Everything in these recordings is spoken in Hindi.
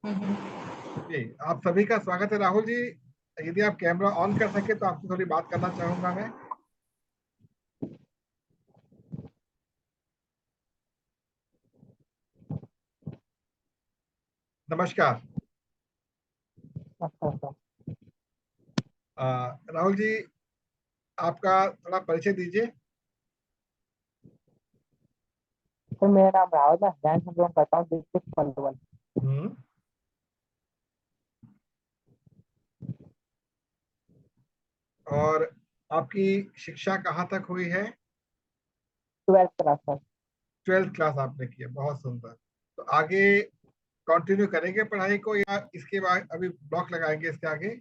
जी, आप सभी का स्वागत है राहुल जी। यदि आप कैमरा ऑन कर सके तो आपसे थोड़ी बात करना चाहूंगा मैं। नमस्कार। अच्छा अच्छा। राहुल जी, आपका थोड़ा परिचय दीजिए। सर मेरा नाम राहुल है, बैंक में जॉब करता हूँ, डिस्ट्रिक्ट पलवल। हम्म। और आपकी शिक्षा कहाँ तक हुई है? 12th class sir. 12th class आपने की है, बहुत सुंदर। तो आगे कंटिन्यू करेंगे पढ़ाई को या इसके बाद अभी ब्लॉक लगाएंगे इसके आगे?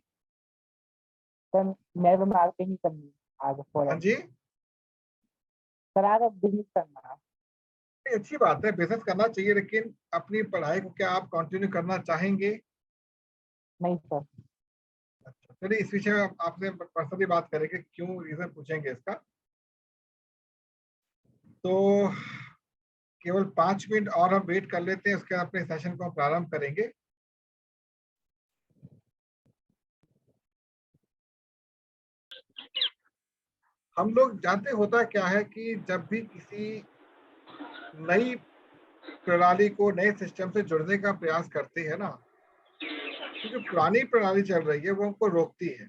सर मेरे को मार्केटिंग करनी है आगे हाँ फॉरेन। जी। सर आगे बिजनेस करना है। ये अच्छी बात है, बिजनेस करना चाहिए, लेकिन अपनी पढ़ाई को क्या आप कंटिन्यू करना चाहेंगे? नहीं सर। अच्छा, चलिए इस विषय में आपसे पर्सनली बात करेंगे, क्यों रीजन पूछेंगे इसका। तो केवल 5 मिनट और हम वेट कर लेते हैं, उसके बाद अपने सेशन को हम प्रारंभ करेंगे। हम लोग जानते होता क्या है कि जब भी किसी नई प्रणाली को नए सिस्टम से जुड़ने का प्रयास करते हैं ना, तो जो पुरानी प्रणाली चल रही है वो हमको रोकती है।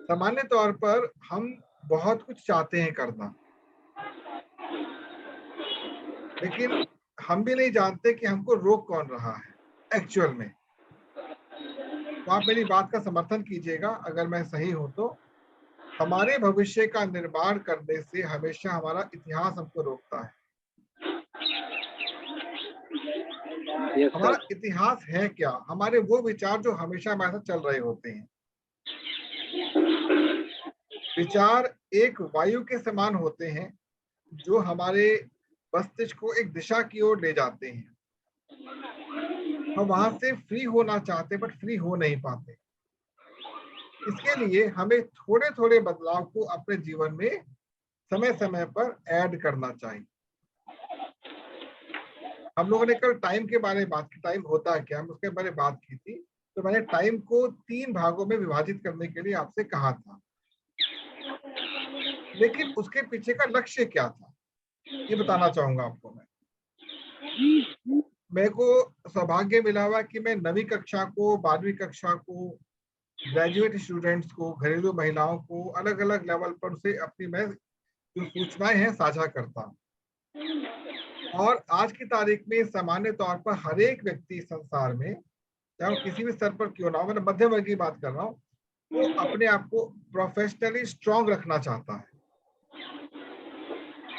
सामान्य तौर पर हम बहुत कुछ चाहते हैं करना, लेकिन हम भी नहीं जानते कि हमको रोक कौन रहा है एक्चुअल में। तो आप मेरी बात का समर्थन कीजिएगा अगर मैं सही हूं तो। हमारे भविष्य का निर्माण करने से हमेशा हमारा इतिहास हमको रोकता है। यस हमारा सर। इतिहास है क्या? हमारे वो विचार जो हमेशा हमारे साथ चल रहे होते हैं। विचार एक वायु के समान होते हैं जो हमारे मस्तिष्क को एक दिशा की ओर ले जाते हैं। हम वहां से फ्री होना चाहते बट फ्री हो नहीं पाते। इसके लिए हमें थोड़े थोड़े बदलाव को अपने जीवन में समय समय पर ऐड करना चाहिए। हम लोगों ने कल टाइम के बारे में बात की, टाइम होता है क्या, हम उसके बारे में बात की थी। तो मैंने टाइम को 3 भागों में विभाजित करने के लिए आपसे कहा था, लेकिन उसके पीछे का लक्ष्य क्या था ये बताना चाहूंगा आपको मैं। मेरे को सौभाग्य मिला हुआ कि मैं 9वीं कक्षा को, 12वीं कक्षा को, ग्रेजुएट स्टूडेंट्स को, घरेलू महिलाओं को अलग अलग लेवल पर से अपनी मैं जो सूचनाएं हैं साझा करता हूँ। और आज की तारीख में सामान्य तौर पर हर एक व्यक्ति संसार में, चाहे वो किसी भी स्तर पर क्यों ना हो, मैं मध्यम वर्ग की बात कर रहा हूँ, वो अपने आप को प्रोफेशनली स्ट्रांग रखना चाहता है।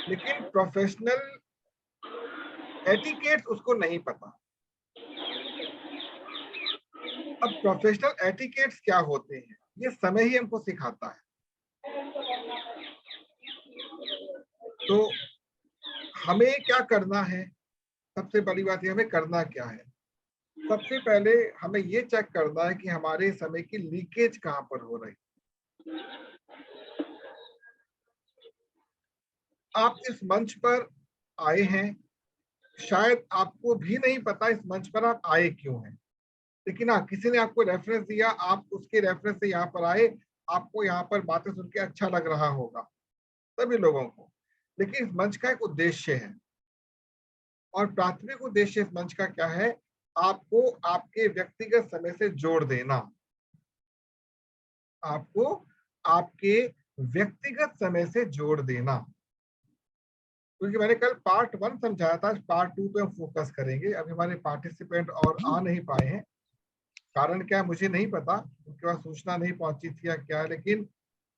लेकिन प्रोफेशनल एटिकेट्स उसको नहीं पता। अब प्रोफेशनल एटिकेट्स क्या होते हैं ये समय ही हमको सिखाता है। तो हमें क्या करना है? सबसे बड़ी बात ये, हमें करना क्या है? सबसे पहले हमें ये चेक करना है कि हमारे समय की लीकेज कहां पर हो रही। आप इस मंच पर आए हैं, शायद आपको भी नहीं पता इस मंच पर आप आए क्यों हैं, लेकिन हाँ, किसी ने आपको रेफरेंस दिया, आप उसके रेफरेंस से यहाँ पर आए। आपको यहाँ पर बातें सुन के अच्छा लग रहा होगा सभी लोगों को, लेकिन इस मंच का एक उद्देश्य है। और प्राथमिक उद्देश्य इस मंच का क्या है? आपको आपके व्यक्तिगत समय से जोड़ देना। आपको आपके व्यक्तिगत समय से जोड़ देना। क्योंकि मैंने कल पार्ट 1 समझाया था, पार्ट 2 पे हम फोकस करेंगे। अभी हमारे पार्टिसिपेंट और आ नहीं पाए हैं, कारण क्या है मुझे नहीं पता, उनके पास सूचना नहीं पहुंची थी या क्या है, लेकिन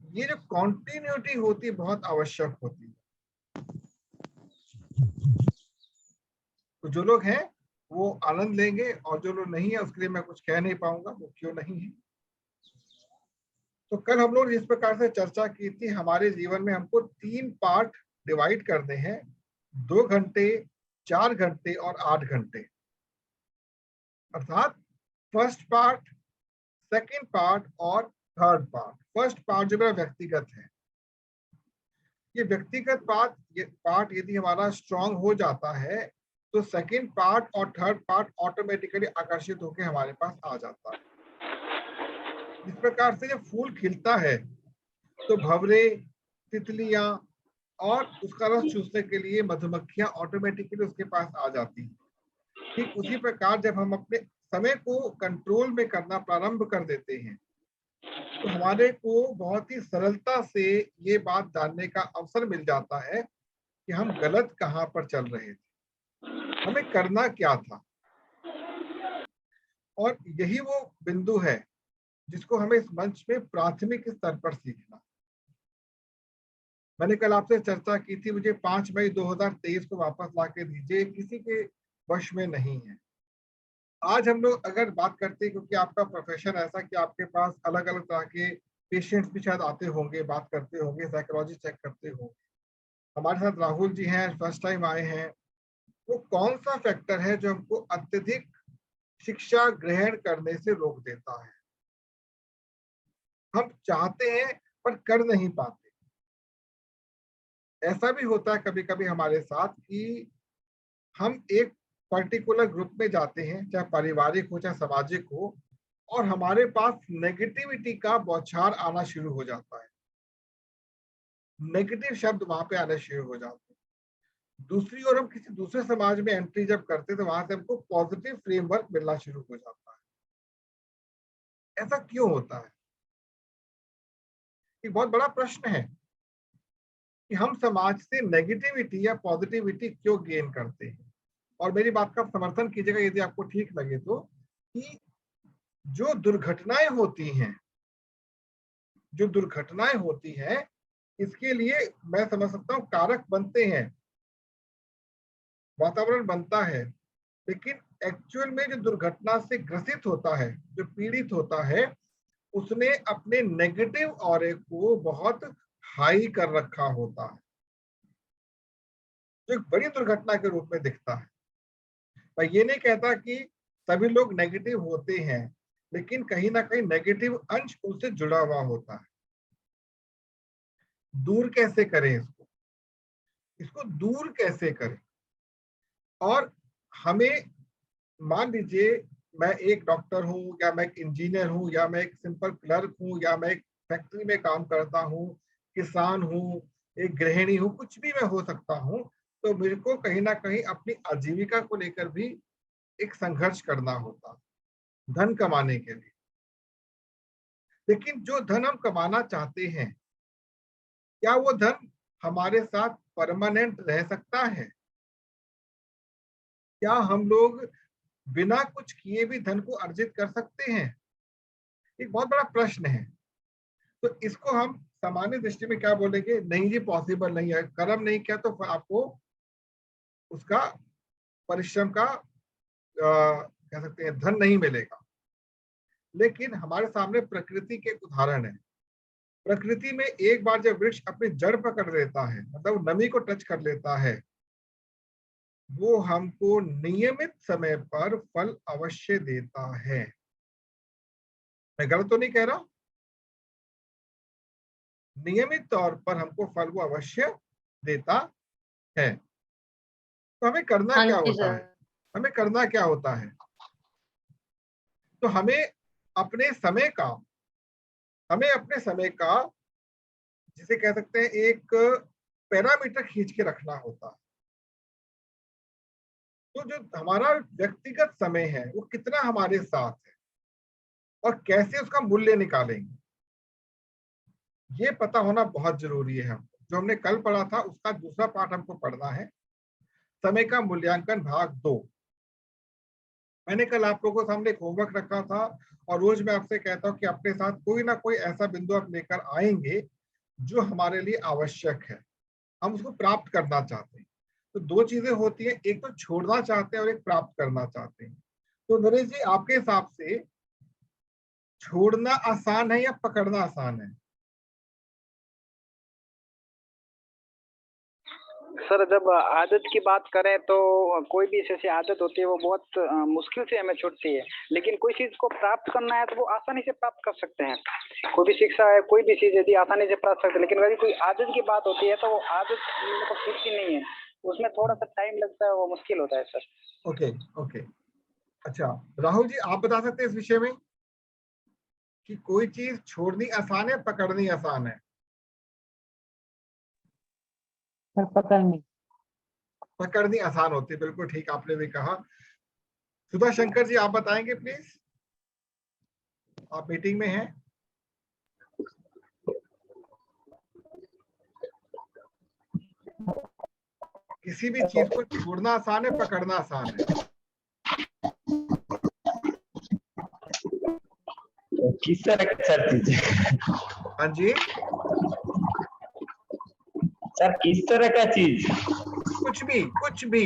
ये जो कॉन्टिन्यूटी होती है बहुत आवश्यक होती है। तो जो लोग हैं वो आनंद लेंगे, और जो लोग नहीं है उसके लिए मैं कुछ कह नहीं पाऊंगा वो क्यों नहीं है। तो कल हम लोग जिस प्रकार से चर्चा की थी, हमारे जीवन में हमको 3 पार्ट डिवाइड करने हैं, 2 घंटे, 4 घंटे और 8 घंटे। अर्थात फर्स्ट पार्ट, सेकंड पार्ट और थर्ड पार्ट। फर्स्ट पार्ट जो मेरा व्यक्तिगत है, ये व्यक्तिगत पार्ट यदि हमारा स्ट्रांग हो जाता है तो सेकंड पार्ट और थर्ड पार्ट ऑटोमेटिकली आकर्षित होकर हमारे पास आ जाता है। इस प्रकार से जब फूल खिलता है तो भंवरे, तितलियां और उसका रस चूसने के लिए मधुमक्खियां ऑटोमेटिकली उसके पास आ जाती हैं। ठीक उसी प्रकार जब हम अपने समय को कंट्रोल में करना प्रारंभ कर देते हैं तो हमारे को बहुत ही सरलता से ये बात जानने का अवसर मिल जाता है कि हम गलत कहाँ पर चल रहे थे, हमें करना क्या था। और यही वो बिंदु है जिसको हमें इस मंच में प्राथमिक स्तर पर सीखना। मैंने कल आपसे चर्चा की थी, मुझे 5 मई 2023 को वापस ला के दीजिए, किसी के वश में नहीं है। आज हम लोग अगर बात करते हैं, क्योंकि आपका प्रोफेशन ऐसा कि आपके पास अलग अलग तरह के पेशेंट्स भी शायद आते होंगे, बात करते होंगे, साइकोलॉजी चेक करते होंगे। हमारे साथ राहुल जी हैं, फर्स्ट टाइम आए हैं। वो कौन सा फैक्टर है जो हमको अत्यधिक शिक्षा ग्रहण करने से रोक देता है? हम चाहते हैं पर कर नहीं पाते। ऐसा भी होता है कभी कभी हमारे साथ कि हम एक पर्टिकुलर ग्रुप में जाते हैं, चाहे पारिवारिक हो चाहे सामाजिक हो, और हमारे पास नेगेटिविटी का बौछार आना शुरू हो जाता है। नेगेटिव शब्द वहां पे आने शुरू हो जाते हैं। दूसरी ओर हम किसी दूसरे समाज में एंट्री जब करते हैं तो वहां से हमको पॉजिटिव फ्रेमवर्क मिलना शुरू हो जाता है। ऐसा क्यों होता है? एक बहुत बड़ा प्रश्न है कि हम समाज से नेगेटिविटी या पॉजिटिविटी क्यों गेन करते हैं। और मेरी बात का समर्थन कीजिएगा यदि आपको ठीक लगे तो, कि जो दुर्घटनाएं होती हैं, जो दुर्घटनाएं होती हैं, इसके लिए मैं समझ सकता हूं कारक बनते हैं, वातावरण बनता है, लेकिन एक्चुअल में जो दुर्घटना से ग्रसित होता है, जो पीड़ित होता है, उसने अपने नेगेटिव ऑरे को बहुत हाई कर रखा होता है, जो एक बड़ी दुर्घटना के रूप में दिखता है। मैं ये नहीं कहता कि सभी लोग नेगेटिव होते हैं, लेकिन कहीं ना कहीं नेगेटिव अंश उनसे जुड़ा हुआ होता है। दूर कैसे करें इसको? इसको दूर कैसे करें? और हमें, मान लीजिए मैं एक डॉक्टर हूँ, या मैं एक इंजीनियर हूँ, या मैं एक सिंपल क्लर्क हूँ, या मैं एक फैक्ट्री में काम करता हूँ, किसान हूँ, एक गृहिणी हूँ, कुछ भी मैं हो सकता हूँ। तो मेरे को कहीं ना कहीं अपनी आजीविका को लेकर भी एक संघर्ष करना होता, धन कमाने के लिए। लेकिन जो धन हम कमाना चाहते हैं, क्या वो धन हमारे साथ परमानेंट रह सकता है? क्या हम लोग बिना कुछ किए भी धन को अर्जित कर सकते हैं? एक बहुत बड़ा प्रश्न है। तो इसको हम सामान्य दृष्टि में क्या बोलेंगे? नहीं जी, पॉसिबल नहीं है। कर्म नहीं किया तो आपको उसका परिश्रम का कह सकते हैं धन नहीं मिलेगा। लेकिन हमारे सामने प्रकृति के उदाहरण है। प्रकृति में एक बार जब वृक्ष अपनी जड़ पकड़ लेता है, मतलब नमी को टच कर लेता है, वो हमको नियमित समय पर फल अवश्य देता है। मैं गलत तो नहीं कह रहा? नियमित तौर पर हमको फल वो अवश्य देता है। तो हमें करना हाँ क्या जी होता सर। है? हमें करना क्या होता है? तो हमें अपने समय का जिसे कह सकते हैं एक पैरामीटर खींच के रखना होता है। तो जो हमारा व्यक्तिगत समय है वो कितना हमारे साथ है और कैसे उसका मूल्य निकालेंगे, ये पता होना बहुत जरूरी है। हमको जो हमने कल पढ़ा था उसका दूसरा पार्ट हमको पढ़ना है, समय का मूल्यांकन भाग 2। मैंने कल आप लोगों के सामने एक होमवर्क रखा था, और रोज मैं आपसे कहता हूँ कि अपने साथ कोई ना कोई ऐसा बिंदु आप लेकर आएंगे जो हमारे लिए आवश्यक है, हम उसको प्राप्त करना चाहते हैं। तो दो चीजें होती है, एक तो छोड़ना चाहते हैं और एक प्राप्त करना चाहते हैं। तो नरेश जी, आपके हिसाब से छोड़ना आसान है या पकड़ना आसान है? सर, जब आदत की बात करें तो कोई भी ऐसी आदत होती है वो बहुत मुश्किल से हमें छूटती है, लेकिन कोई चीज को प्राप्त करना है तो वो आसानी से प्राप्त कर सकते हैं। कोई भी शिक्षा है, कोई भी चीज यदि आसानी से प्राप्त सकते हैं, लेकिन यदि कोई आदत की बात होती है तो वो आदत मतलब छूटती नहीं है। उसमें थोड़ा सा टाइम लगता है, वो मुश्किल होता है सर। Okay okay. अच्छा राहुल जी, आप बता सकते हैं इस विषय में कि कोई चीज छोड़नी आसान है, पकड़नी आसान है? सर पकड़नी। पकड़नी आसान होती है, बिल्कुल ठीक आपने भी कहा। सुधा शंकर जी, आप बताएंगे प्लीज, आप मीटिंग में हैं। किसी भी चीज को छोड़ना आसान है, पकड़ना आसान है? किस तरह का सर चीज? हाँ जी, सर किस तरह का चीज? कुछ भी, कुछ भी।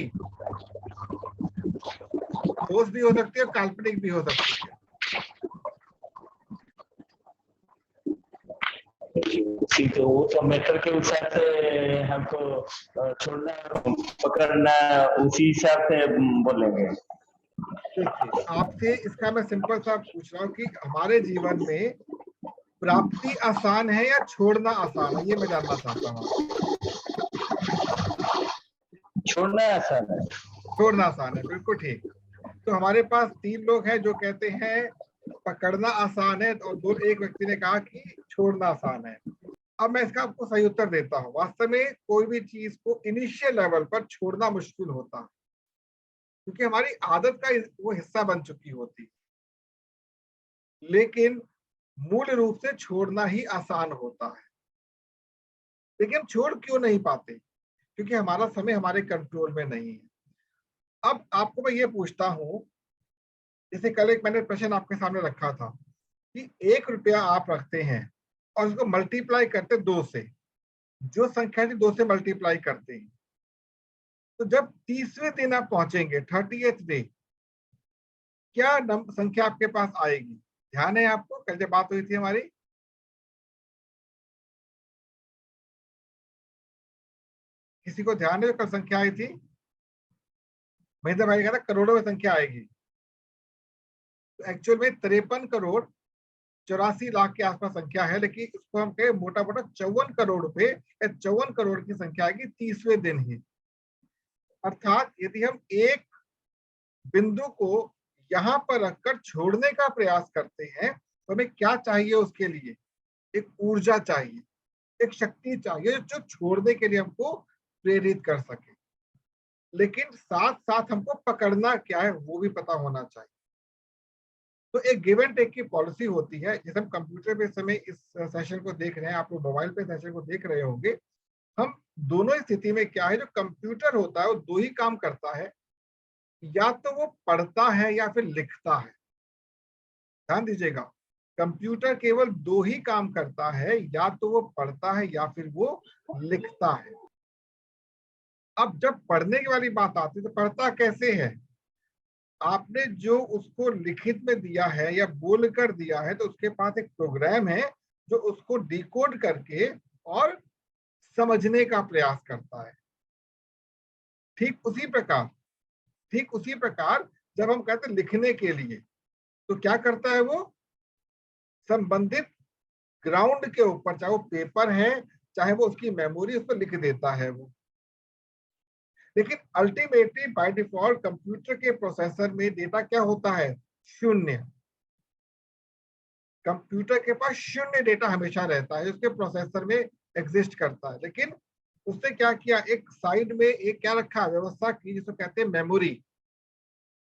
ठोस भी हो सकती है, काल्पनिक भी हो सकती है। ठीक है, वो तो मेथड के हिसाब से हमको छोड़ना पकड़ना उसी हिसाब से बोलेंगे। देखिए, आपसे इसका मैं सिंपल सा पूछ रहा हूँ कि हमारे जीवन में प्राप्ति आसान है या छोड़ना आसान है, ये मैं जानना चाहता हूँ आपसे। छोड़ना आसान है। छोड़ना आसान है, बिल्कुल ठीक। तो हमारे पास 3 लोग हैं जो कहते हैं पकड़ना आसान है, और एक व्यक्ति ने कहा कि छोड़ना आसान है। अब मैं इसका आपको सही उत्तर देता हूँ। वास्तव में कोई भी चीज को इनिशियल लेवल पर छोड़ना मुश्किल होता है, क्योंकि हमारी आदत का वो हिस्सा बन चुकी होती, लेकिन मूल रूप से छोड़ना ही आसान होता है। लेकिन हम छोड़ क्यों नहीं पाते? क्योंकि हमारा समय हमारे कंट्रोल में नहीं है। अब आपको मैं ये पूछता हूं, जैसे कल एक मैंने प्रश्न आपके सामने रखा था कि 1 रुपया आप रखते हैं और उसको मल्टीप्लाई करते 2 से, जो संख्या थी 2 से मल्टीप्लाई करते हैं, तो जब 30वें दिन आप पहुंचेंगे, 30th डे, क्या संख्या आपके पास आएगी? ध्यान है आपको, कल जब बात हुई थी हमारी? किसी को ध्यान है जो कल संख्या आई थी? महेंद्र भाई कहा था करोड़ों में संख्या आएगी। तो एक्चुअल में 53 करोड़ 84 लाख के आसपास संख्या है, लेकिन इसको हम कहें मोटा मोटा 54 करोड़ रुपए या 54 करोड़ की संख्या आएगी 30वें दिन ही। अर्थात यदि हम एक बिंदु को यहां पर रखकर छोड़ने का प्रयास करते हैं तो हमें क्या चाहिए? उसके लिए एक ऊर्जा चाहिए, एक शक्ति चाहिए जो छोड़ने के लिए हमको प्रेरित कर सके। लेकिन साथ साथ हमको पकड़ना क्या है वो भी पता होना चाहिए। तो एक गिव एंड टेक की पॉलिसी होती है। जैसे हम कंप्यूटर पे समय इस सेशन को देख रहे हैं, आप लोग मोबाइल पे सेशन को देख रहे होंगे। हम दोनों स्थिति में क्या है, जो कंप्यूटर होता है वो 2 ही काम करता है, या तो वो पढ़ता है या फिर लिखता है। ध्यान दीजिएगा, कंप्यूटर केवल 2 ही काम करता है, या तो वो पढ़ता है या फिर वो लिखता है। अब जब पढ़ने की वाली बात आती है तो पढ़ता कैसे है? आपने जो उसको लिखित में दिया है या बोल कर दिया है, तो उसके पास एक प्रोग्राम है जो उसको डिकोड करके और समझने का प्रयास करता है। ठीक उसी प्रकार जब हम कहते हैं लिखने के लिए, तो क्या करता है वो? संबंधित ग्राउंड के ऊपर, चाहे वो पेपर है चाहे वो उसकी मेमोरी, उस पर लिख देता है वो। लेकिन अल्टीमेटली बाय डिफॉल्ट कंप्यूटर के प्रोसेसर में डेटा क्या होता है? 0। कंप्यूटर के पास 0 डेटा हमेशा रहता है, उसके प्रोसेसर में एग्जिस्ट करता है। लेकिन उसने क्या किया, एक साइड में एक क्या रखा, व्यवस्था की, जिसको कहते हैं मेमोरी।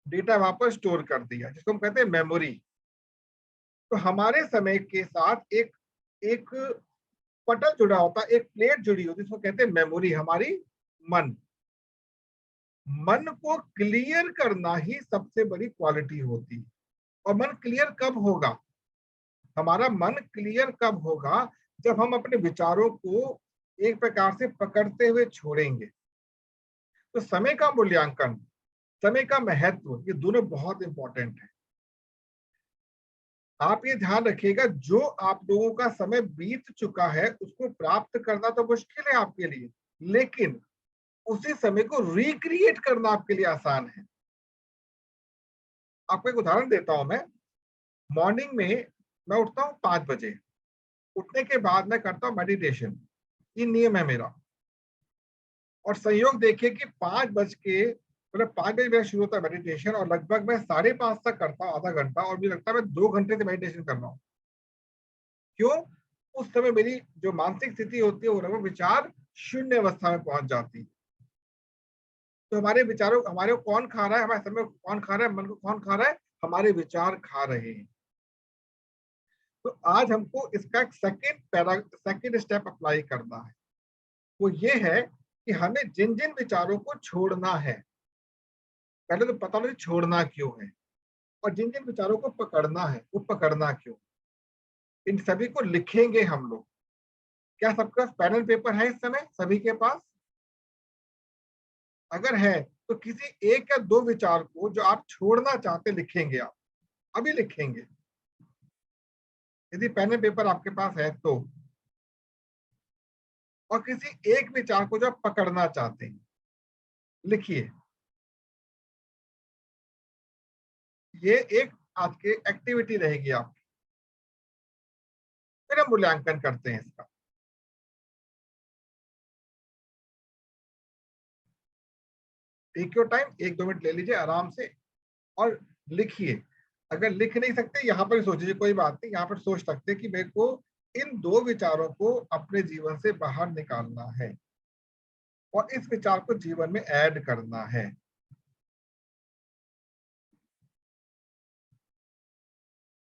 डेटा वहां पर स्टोर कर दिया, जिसको हम कहते हैं मेमोरी। तो हमारे समय के साथ एक एक पटल जुड़ा होता है, एक प्लेट जुड़ी होती है, जिसको कहते हैं मेमोरी, हमारी मन। मन को क्लियर करना ही सबसे बड़ी क्वालिटी होती है। और मन क्लियर कब होगा? हमारा मन क्लियर कब होगा? जब हम अपने विचारों को एक प्रकार से पकड़ते हुए छोड़ेंगे। तो समय का मूल्यांकन, समय का महत्व, ये दोनों बहुत इंपॉर्टेंट है। आप ये ध्यान रखिएगा, जो आप लोगों का समय बीत चुका है उसको प्राप्त करना तो मुश्किल है आपके लिए, लेकिन उसी समय को रिक्रिएट करना आपके लिए आसान है। आपको एक उदाहरण देता हूं मैं। मॉर्निंग में मैं उठता हूं 5 बजे। उठने के बाद मैं करता हूं मेडिटेशन, ये नियम है मेरा। और संयोग देखिए कि 5 बजे मेरा शुरू होता है मेडिटेशन, और लगभग मैं 5:30 तक करता हूँ, आधा घंटा, और मुझे लगता है मैं 2 घंटे से मेडिटेशन कर रहा हूँ। क्यों? उस समय मेरी जो मानसिक स्थिति होती है वो लगभग विचार शून्य अवस्था में पहुंच जाती है। तो हमारे विचारों, हमारे को कौन खा रहा है, हमारे समय को कौन खा रहा है, मन को कौन खा रहा है? हमारे विचार खा रहे हैं। तो आज हमको इसका एक सेकंड स्टेप अप्लाई करना है। वो ये है कि हमें जिन जिन विचारों को छोड़ना है, पहले तो पता नहीं छोड़ना क्यों है, और जिन जिन विचारों को पकड़ना है वो पकड़ना क्यों, इन सभी को लिखेंगे हम लोग। क्या सबके पास पेन एंड पेपर है इस समय? सभी के पास? अगर है तो किसी एक या दो विचार को जो आप छोड़ना चाहते लिखेंगे, आप अभी लिखेंगे, यदि पेन एंड पेपर आपके पास है तो। और किसी एक विचार को जो आप पकड़ना चाहते हैं लिखिए। ये एक आज की एक्टिविटी रहेगी आपकी। फिर हम मूल्यांकन करते हैं इसका। टेक योर टाइम, 1-2 मिनट ले लीजिए आराम से और लिखिए। अगर लिख नहीं सकते यहाँ पर सोच लीजिए, कोई बात नहीं, यहाँ पर सोच सकते हैं कि मेरे को इन 2 विचारों को अपने जीवन से बाहर निकालना है और इस विचार को जीवन में ऐड करना है।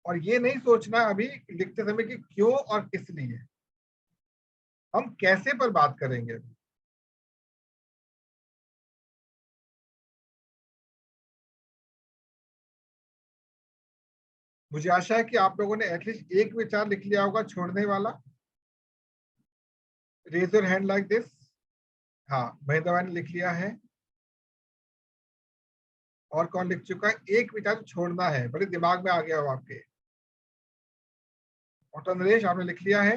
और ये नहीं सोचना अभी लिखते समय कि क्यों और किस लिए, हम कैसे पर बात करेंगे। मुझे आशा है कि आप लोगों ने एटलीस्ट एक विचार लिख लिया होगा छोड़ने वाला। Raise your hand like this. हाँ, महेंद्र भाई ने लिख लिया है। और कौन लिख चुका है? एक विचार छोड़ना है, बड़े दिमाग में आ गया हो आपके। और नरेश, आपने लिख लिया है?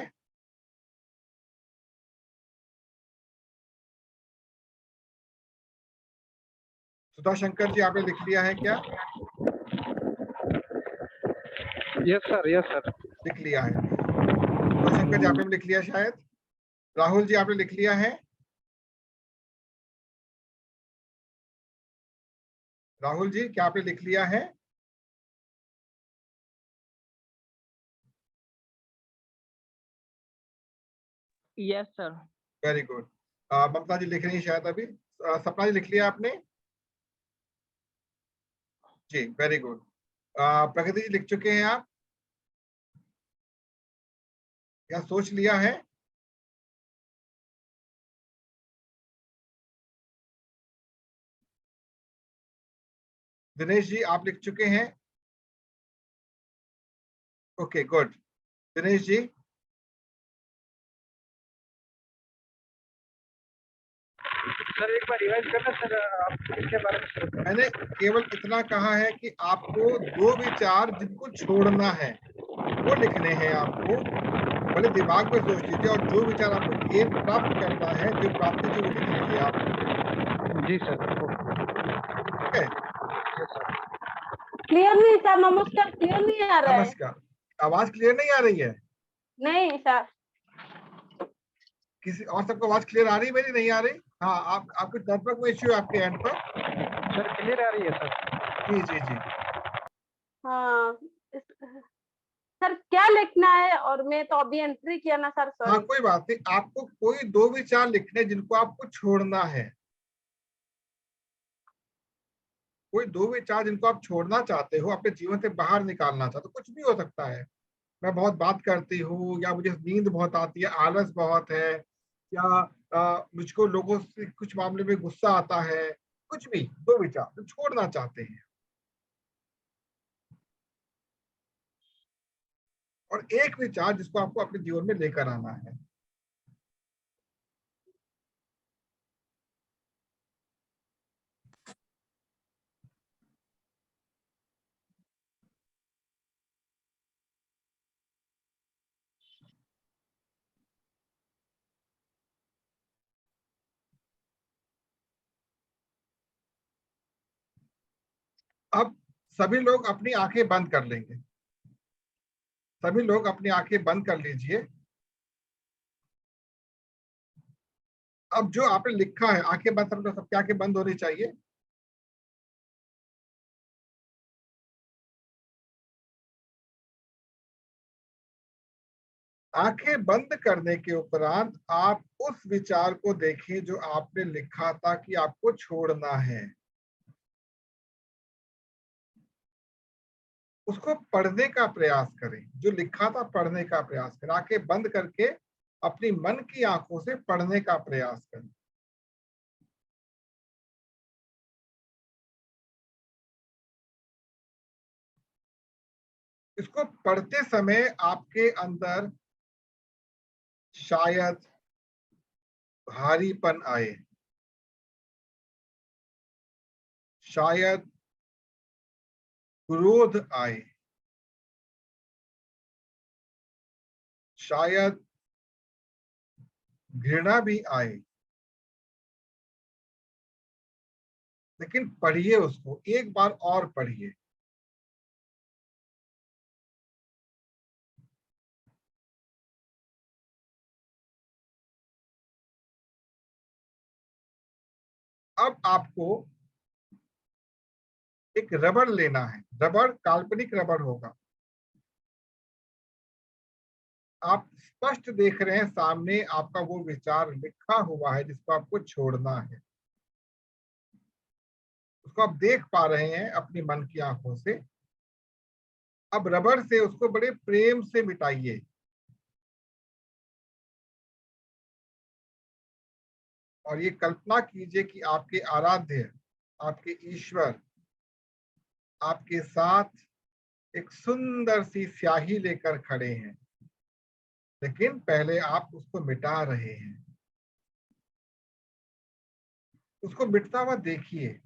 सुधा शंकर जी, आपने लिख लिया है क्या? Yes sir, yes sir. लिख लिया है। सुधा शंकर जी, आपने लिख लिया शायद। राहुल जी, आपने लिख लिया है? राहुल जी, क्या आपने लिख लिया है? Yes sir. Very good. Mamta ji लिख रही है शायद अभी। सपना जी, लिख लिया आपने? जी, वेरी गुड। प्रगति जी, लिख चुके हैं आप या सोच लिया है? दिनेश जी, आप लिख चुके हैं? Okay, good. Dinesh ji, sir एक बार रिवाइज करना सर, आप इसके बारे में। मैंने केवल इतना कहा है कि आपको 2 विचार जिनको छोड़ना है वो लिखने हैं आपको। भले दिमाग में सोच लीजिए, और जो विचार आपको गेन प्राप्त करना है, जो प्राप्ति जो लिख लीजिए आप। जी सर। ठीक है, क्लियर नहीं सर, नमस्कार, क्लियर नहीं आ रहा है। नमस्कार। आवाज क्लियर नहीं आ रही है? नहीं सर। किसी और सबको आवाज क्लियर आ रही है? मेरी नहीं आ रही? हाँ, आपके नेटवर्क में इश्यू है आपके एंड पर? सर क्लियर आ रही है सर। जी जी जी। हाँ सर, क्या लिखना है? और मैं तो अभी एंट्री किया ना सर, हाँ, सॉरी। कोई बात नहीं। आपको कोई 2 विचार लिखने जिनको आपको छोड़ना है, कोई 2 विचार जिनको आप छोड़ना चाहते हो, अपने जीवन से बाहर निकालना चाहते हो। कुछ भी हो सकता है। मैं बहुत बात करती हूँ, या मुझे नींद बहुत आती है, आलस बहुत है, या मुझको लोगों से कुछ मामले में गुस्सा आता है। कुछ भी 2 विचार जो छोड़ना चाहते हैं, और एक विचार जिसको आपको अपने जीवन में लेकर आना है। अब सभी लोग अपनी आंखें बंद कर लेंगे। सभी लोग अपनी आंखें बंद कर लीजिए। अब जो आपने लिखा है, आंखें बंद करो, सबकी आंखें बंद होनी चाहिए। आंखें बंद करने के उपरांत आप उस विचार को देखें जो आपने लिखा था कि आपको छोड़ना है, उसको पढ़ने का प्रयास करें। जो लिखा था पढ़ने का प्रयास करें, आंखें बंद करके अपनी मन की आंखों से पढ़ने का प्रयास करें। इसको पढ़ते समय आपके अंदर शायद भारीपन आए, शायद क्रोध आए, शायद घृणा भी आए, लेकिन पढ़िए उसको, एक बार और पढ़िए। अब आपको एक रबड़ लेना है, रबड़ काल्पनिक रबड़ होगा। आप स्पष्ट देख रहे हैं सामने आपका वो विचार लिखा हुआ है जिसको आपको छोड़ना है, उसको आप देख पा रहे हैं अपनी मन की आंखों से। अब रबड़ से उसको बड़े प्रेम से मिटाइए, और ये कल्पना कीजिए कि आपके आराध्य, आपके ईश्वर आपके साथ एक सुंदर सी स्याही लेकर खड़े हैं, लेकिन पहले आप उसको मिटा रहे हैं। उसको मिटता हुआ देखिए।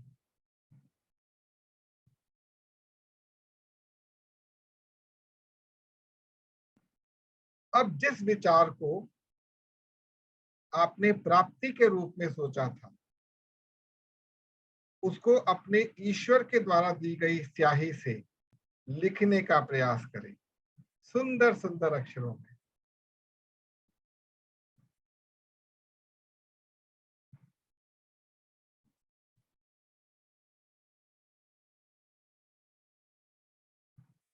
अब जिस विचार को आपने प्राप्ति के रूप में सोचा था, उसको अपने ईश्वर के द्वारा दी गई स्याही से लिखने का प्रयास करें, सुंदर सुंदर अक्षरों में।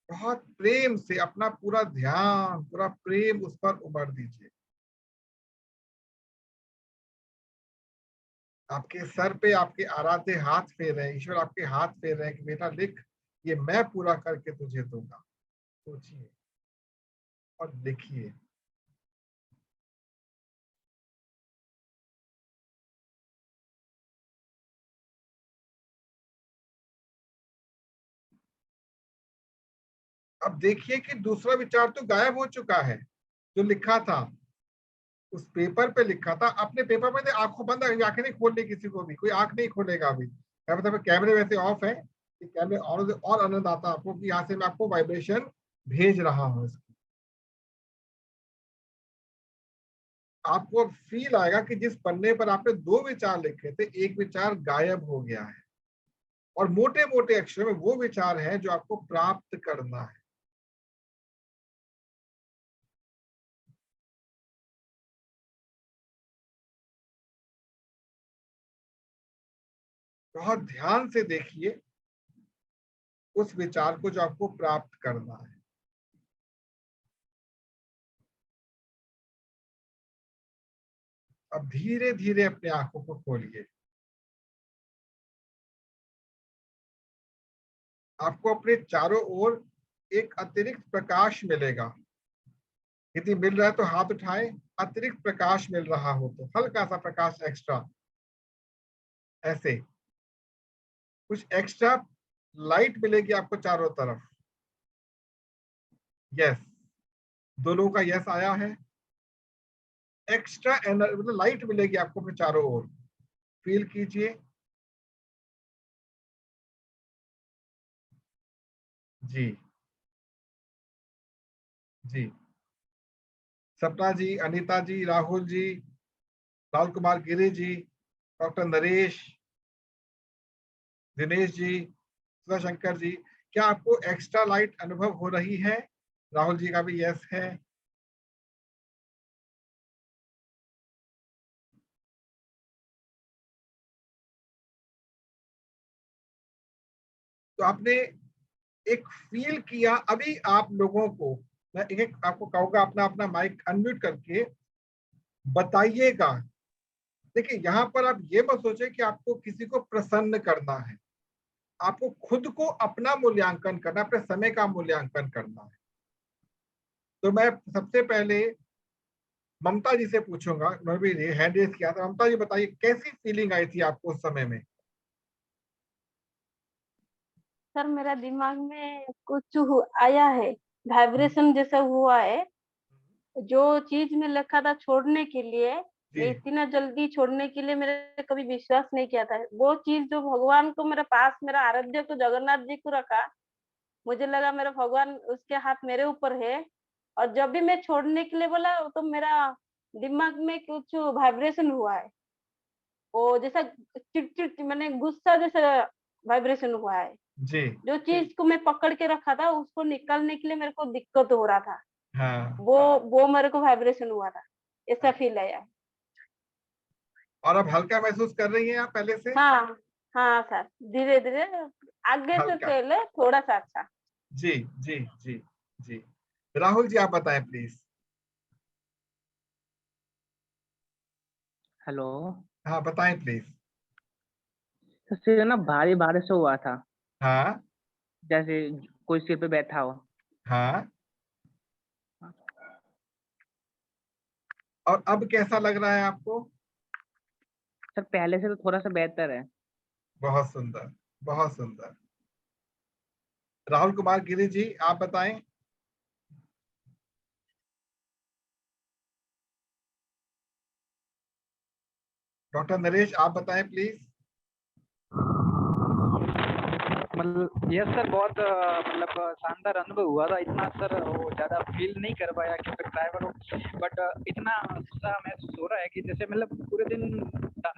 बहुत प्रेम से अपना पूरा ध्यान, पूरा प्रेम उस पर उमड़ दीजिए। आपके सर पे आपके आराध्य हाथ फेर रहे हैं, ईश्वर आपके हाथ फेर रहे हैं कि बेटा लिख, ये मैं पूरा करके तुझे दूंगा। सोचिए और लिखिए। अब देखिए कि दूसरा विचार तो गायब हो चुका है। जो लिखा था उस पेपर पे लिखा था, अपने पेपर में आंखों बंद, आंखें नहीं खोलनी किसी को भी, कोई आंख नहीं खोलेगा अभी। मतलब कैमरे वैसे ऑफ है, कैमरे ऑन से और आनंद आता आपको कि यहाँ से मैं आपको वाइब्रेशन भेज रहा हूँ। आपको फील आएगा कि जिस पन्ने पर आपने दो विचार लिखे थे, एक विचार गायब हो गया है, और मोटे मोटे अक्षर में वो विचार है जो आपको प्राप्त करना है। बहुत ध्यान से देखिए उस विचार को जो आपको प्राप्त करना है। अब धीरे धीरे अपने आंखों को खोलिए। आपको अपने चारों ओर एक अतिरिक्त प्रकाश मिलेगा। यदि मिल रहा है तो हाथ उठाएं, अतिरिक्त प्रकाश मिल रहा हो तो हल्का सा प्रकाश एक्स्ट्रा, ऐसे कुछ एक्स्ट्रा लाइट मिलेगी आपको चारों तरफ। यस, दो लोगों का यस आया है। एक्स्ट्रा एनर्जी मतलब लाइट मिलेगी आपको अपने चारों ओर, फील कीजिए। जी जी, सपना जी, अनीता जी, राहुल जी, राहुल कुमार गिरी जी, डॉक्टर नरेश, दिनेश जी, सुधा शंकर जी, क्या आपको एक्स्ट्रा लाइट अनुभव हो रही है? राहुल जी का भी यस है। तो आपने एक फील किया। अभी आप लोगों को मैं एक आपको कहूंगा अपना अपना माइक अनम्यूट करके बताइएगा। देखिए यहाँ पर आप ये मत सोचे कि आपको किसी को प्रसन्न करना है, आपको खुद को अपना मूल्यांकन करना, अपने समय का मूल्यांकन करना है। तो मैं सबसे पहले ममता जी से पूछूंगा, उन्होंने भी हैंड रेज किया था। ममता जी बताइए कैसी फीलिंग आई थी आपको उस समय में? सर मेरा दिमाग में कुछ आया है, वाइब्रेशन जैसा हुआ है। जो चीज में लिखा था छोड़ने के लिए, मैं इतना जल्दी छोड़ने के लिए मेरे कभी विश्वास नहीं किया था। वो चीज जो भगवान को मेरे पास, मेरा आराध्य को, जगन्नाथ जी को रखा, मुझे लगा मेरा भगवान, उसके हाथ मेरे ऊपर है। और जब भी मैं छोड़ने के लिए बोला तो मेरा दिमाग में कुछ वाइब्रेशन हुआ है, वो जैसा चिड़चिड़, मैंने गुस्सा जैसा वाइब्रेशन हुआ है। जी। जो चीज को मैं पकड़ के रखा था उसको निकालने के लिए मेरे को दिक्कत हो रहा था। हाँ। वो मेरे को वाइब्रेशन हुआ था, ऐसा फील आया। और अब हल्का महसूस कर रही हैं आप पहले से? हाँ हाँ सर, धीरे धीरे आगे से हल्का। पहले थोड़ा सा अच्छा। जी जी जी जी। राहुल जी आप बताएं प्लीज। हेलो हाँ बताएं प्लीज। सर, ना भारी बारिश हुआ था, हाँ जैसे कोई सिर पे बैठा हो। हाँ। और अब कैसा लग रहा है आपको? सर पहले से तो थोड़ा सा बेहतर है। बहुत सुंदर, बहुत सुंदर। राहुल कुमार गिरी जी आप बताएं। डॉक्टर नरेश आप बताएं प्लीज। मतलब यस सर, बहुत मतलब शानदार अनुभव हुआ था। इतना सर वो ज़्यादा फील नहीं कर पाया क्योंकि ड्राइवर हो, बट इतना सा महसूस हो रहा है कि जैसे मतलब पूरे दिन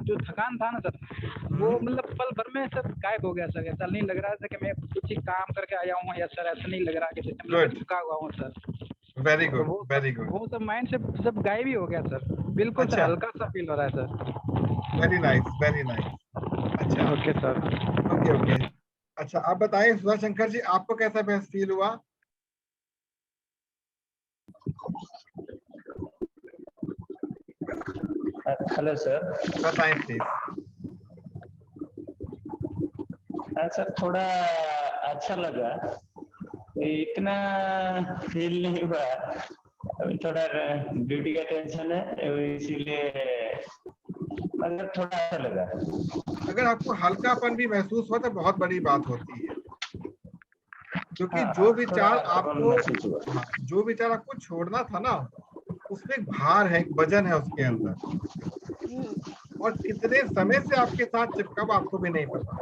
जो थकान था ना सर, वो मतलब पल भर में सर गायब हो गया सर। ऐसा नहीं लग रहा था कि मैं कुछ ही काम करके आया हूँ, या सर ऐसा नहीं लग रहा कि जैसे मतलब थका हुआ हूँ सर। वेरी तो गुड, वो वेरी गुड। वो सब माइंड से सब गायब ही हो गया सर, बिल्कुल सर, अच्छा, हल्का सा फील हो रहा है sir. Very nice, very nice. अच्छा, ओके सर। Okay okay. अच्छा आप बताएं सुधा शंकर जी आपको कैसा फील हुआ? Hello sir. बताएं प्लीज। सर थोड़ा अच्छा लगा, इतना फील नहीं हुआ। अभी थोड़ा ड्यूटी का टेंशन है, इसीलिए मगर थोड़ा अच्छा लगा। अगर आपको हल्कापन भी महसूस हुआ तो बहुत बड़ी बात होती है, क्योंकि हाँ, जो थोड़ा विचार हल्कापन आपको, महसूस हुआ। हाँ, जो विचार आपको छोड़ना था ना, उसमें एक भार है, एक वजन है उसके अंदर, और कितने समय से आपके साथ चिपका हुआ आपको भी नहीं पता।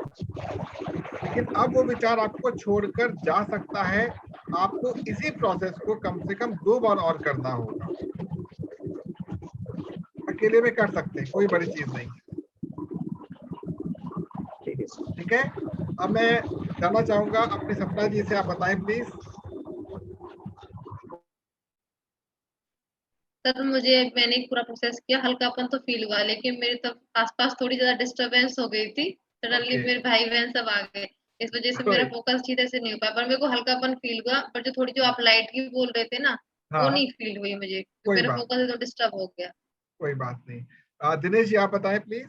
लेकिन अब वो विचार आपको छोड़कर जा सकता है। आपको इसी प्रोसेस को कम से कम 2 बार और करना होगा। अकेले में कर सकते हैं, कोई ओके बड़ी सर, चीज नहीं है। ठीक है सर। ठीक है। अब मैं जानना चाहूंगा अपने सपना जी से, आप बताएं प्लीज। सर मुझे, मैंने पूरा प्रोसेस किया, हल्कापन तो फील हुआ, लेकिन मेरे तब आसपास थोड़ी ज्यादा डिस्टरबेंस हो गई थी। सडनली ओके, मेरे भाई बहन सब आ गए, इस वजह से मेरा कोई, फोकस ठीक से नहीं हो पाया। पर मेरे को हल्कापन फील हुआ, पर जो थोड़ी जो आप लाइट की बोल रहे थे ना, वो हाँ, नहीं फील हुई मुझे, क्योंकि कोई मेरा बात, फोकस तो डिस्टर्ब हो गया। कोई बात नहीं। दिनेश जी आप बताएं प्लीज।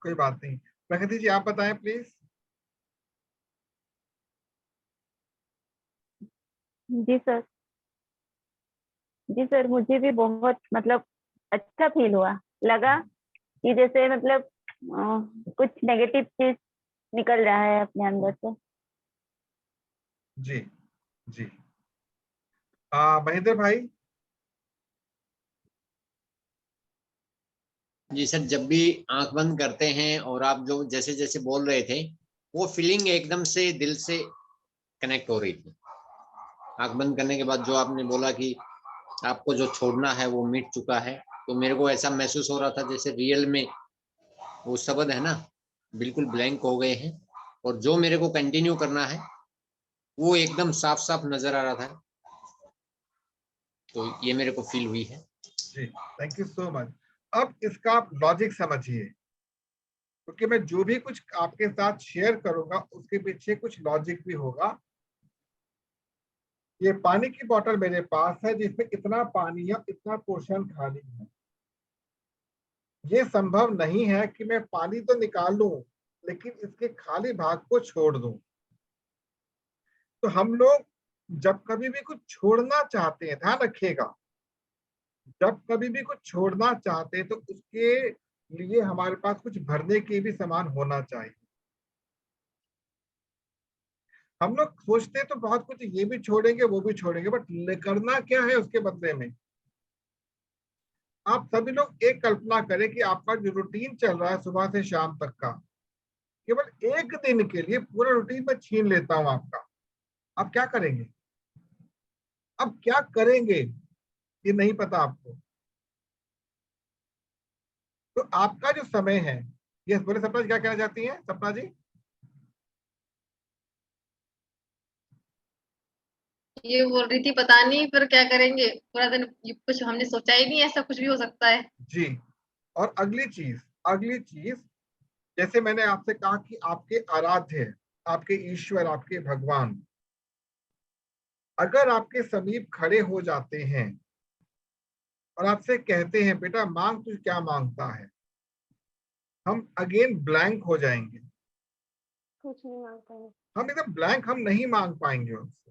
कोई बात नहीं। प्रकृति जी आप बताएं प्लीज। जी सर। जी सर, मुझे भी बहुत मतलब अच्छा फील हुआ। लगा कि जैसे मतलब कुछ नेगेटिव चीज निकल रहा है अपने अंदर से। जी जी। महेंद्र भाई। जी सर, जब भी आंख बंद करते हैं और आप जो जैसे जैसे बोल रहे थे, वो फीलिंग एकदम से दिल से कनेक्ट हो रही थी। आंख बंद करने के बाद जो आपने बोला कि आपको जो छोड़ना है वो मिट चुका है, तो मेरे को ऐसा महसूस हो रहा था जैसे रियल में वो शब्द है ना, बिल्कुल ब्लैंक हो गए हैं, और जो मेरे को कंटिन्यू करना है वो एकदम साफ साफ नजर आ रहा था। तो ये मेरे को फील हुई है। जी, थैंक यू सो मच। अब इसका आप लॉजिक समझिए, क्योंकि मैं जो भी कुछ आपके साथ शेयर करूंगा उसके पीछे कुछ लॉजिक भी होगा। ये पानी की बोतल मेरे पास है जिसमें इतना पानी है, इतना पोर्शन खाली है। ये संभव नहीं है कि मैं पानी तो निकाल लूं लेकिन इसके खाली भाग को छोड़ दूं। तो हम लोग जब कभी भी कुछ छोड़ना चाहते हैं, ध्यान रखिएगा, जब कभी भी कुछ छोड़ना चाहते हैं तो उसके लिए हमारे पास कुछ भरने के भी सामान होना चाहिए। हम लोग सोचते हैं तो बहुत कुछ, ये भी छोड़ेंगे वो भी छोड़ेंगे, बट करना क्या है उसके बदले में। आप सभी लोग एक कल्पना करें कि आपका जो रूटीन चल रहा है सुबह से शाम तक का, केवल एक दिन के लिए पूरा रूटीन में छीन लेता हूं आपका, आप क्या करेंगे? अब क्या करेंगे ये नहीं पता आपको। तो आपका जो समय है, ये बोले सपना जी, क्या कहना चाहती हैं सपना जी? ये बोल रही थी पता नहीं फिर क्या करेंगे पूरा दिन, ये कुछ हमने सोचा ही नहीं, ऐसा कुछ भी हो सकता है। जी। और अगली चीज जैसे मैंने आपसे कहा कि आपके आराध्य, आपके ईश्वर, आपके भगवान अगर आपके समीप खड़े हो जाते हैं और आपसे कहते हैं बेटा मांग, तू क्या मांगता है, हम अगेन ब्लैंक हो जाएंगे। कुछ नहीं मांग पाएंगे। हम एकदम ब्लैंक, हम नहीं मांग पाएंगे उनसे।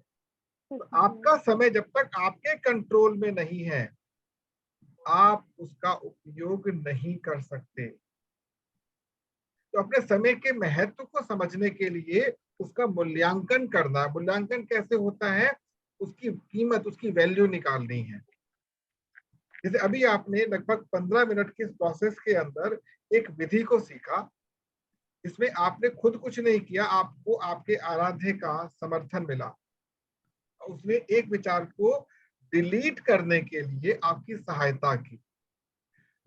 कुछ तो नहीं। आपका समय जब तक आपके कंट्रोल में नहीं है आप उसका उपयोग नहीं कर सकते। तो अपने समय के महत्व को समझने के लिए उसका मूल्यांकन करना। मूल्यांकन कैसे होता है? उसकी कीमत, उसकी वैल्यू निकालनी है। जैसे अभी आपने लगभग 15 मिनट के इस प्रोसेस के अंदर एक विधि को सीखा, इसमें आपने खुद कुछ नहीं किया, आपको आपके आराध्य का समर्थन मिला। उसने एक विचार को डिलीट करने के लिए आपकी सहायता की।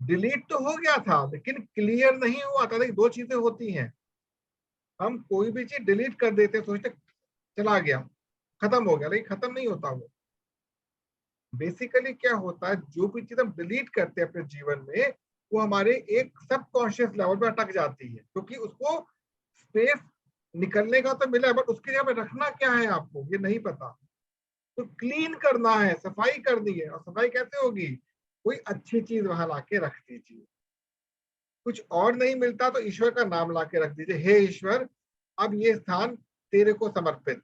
डिलीट तो हो गया था लेकिन क्लियर नहीं हुआ था। देखिए, दो चीजें होती हैं, हम कोई भी चीज डिलीट कर देते, सोचते चला गया, खत्म हो गया, लेकिन खत्म नहीं होता वो। बेसिकली क्या होता है, जो भी चीज हम डिलीट करते हैं अपने जीवन में वो हमारे एक सबकॉन्शियस लेवल पर अटक जाती है, क्योंकि उसको स्पेस निकलने का तो मिला है बट उसकी जगह पे रखना क्या है आपको ये नहीं पता। तो क्लीन करना है, सफाई करनी है। और सफाई कैसे होगी? कोई अच्छी चीज वहां लाके रख दीजिए। कुछ और नहीं मिलता तो ईश्वर का नाम लाके रख दीजिए, हे ईश्वर अब ये स्थान तेरे को समर्पित,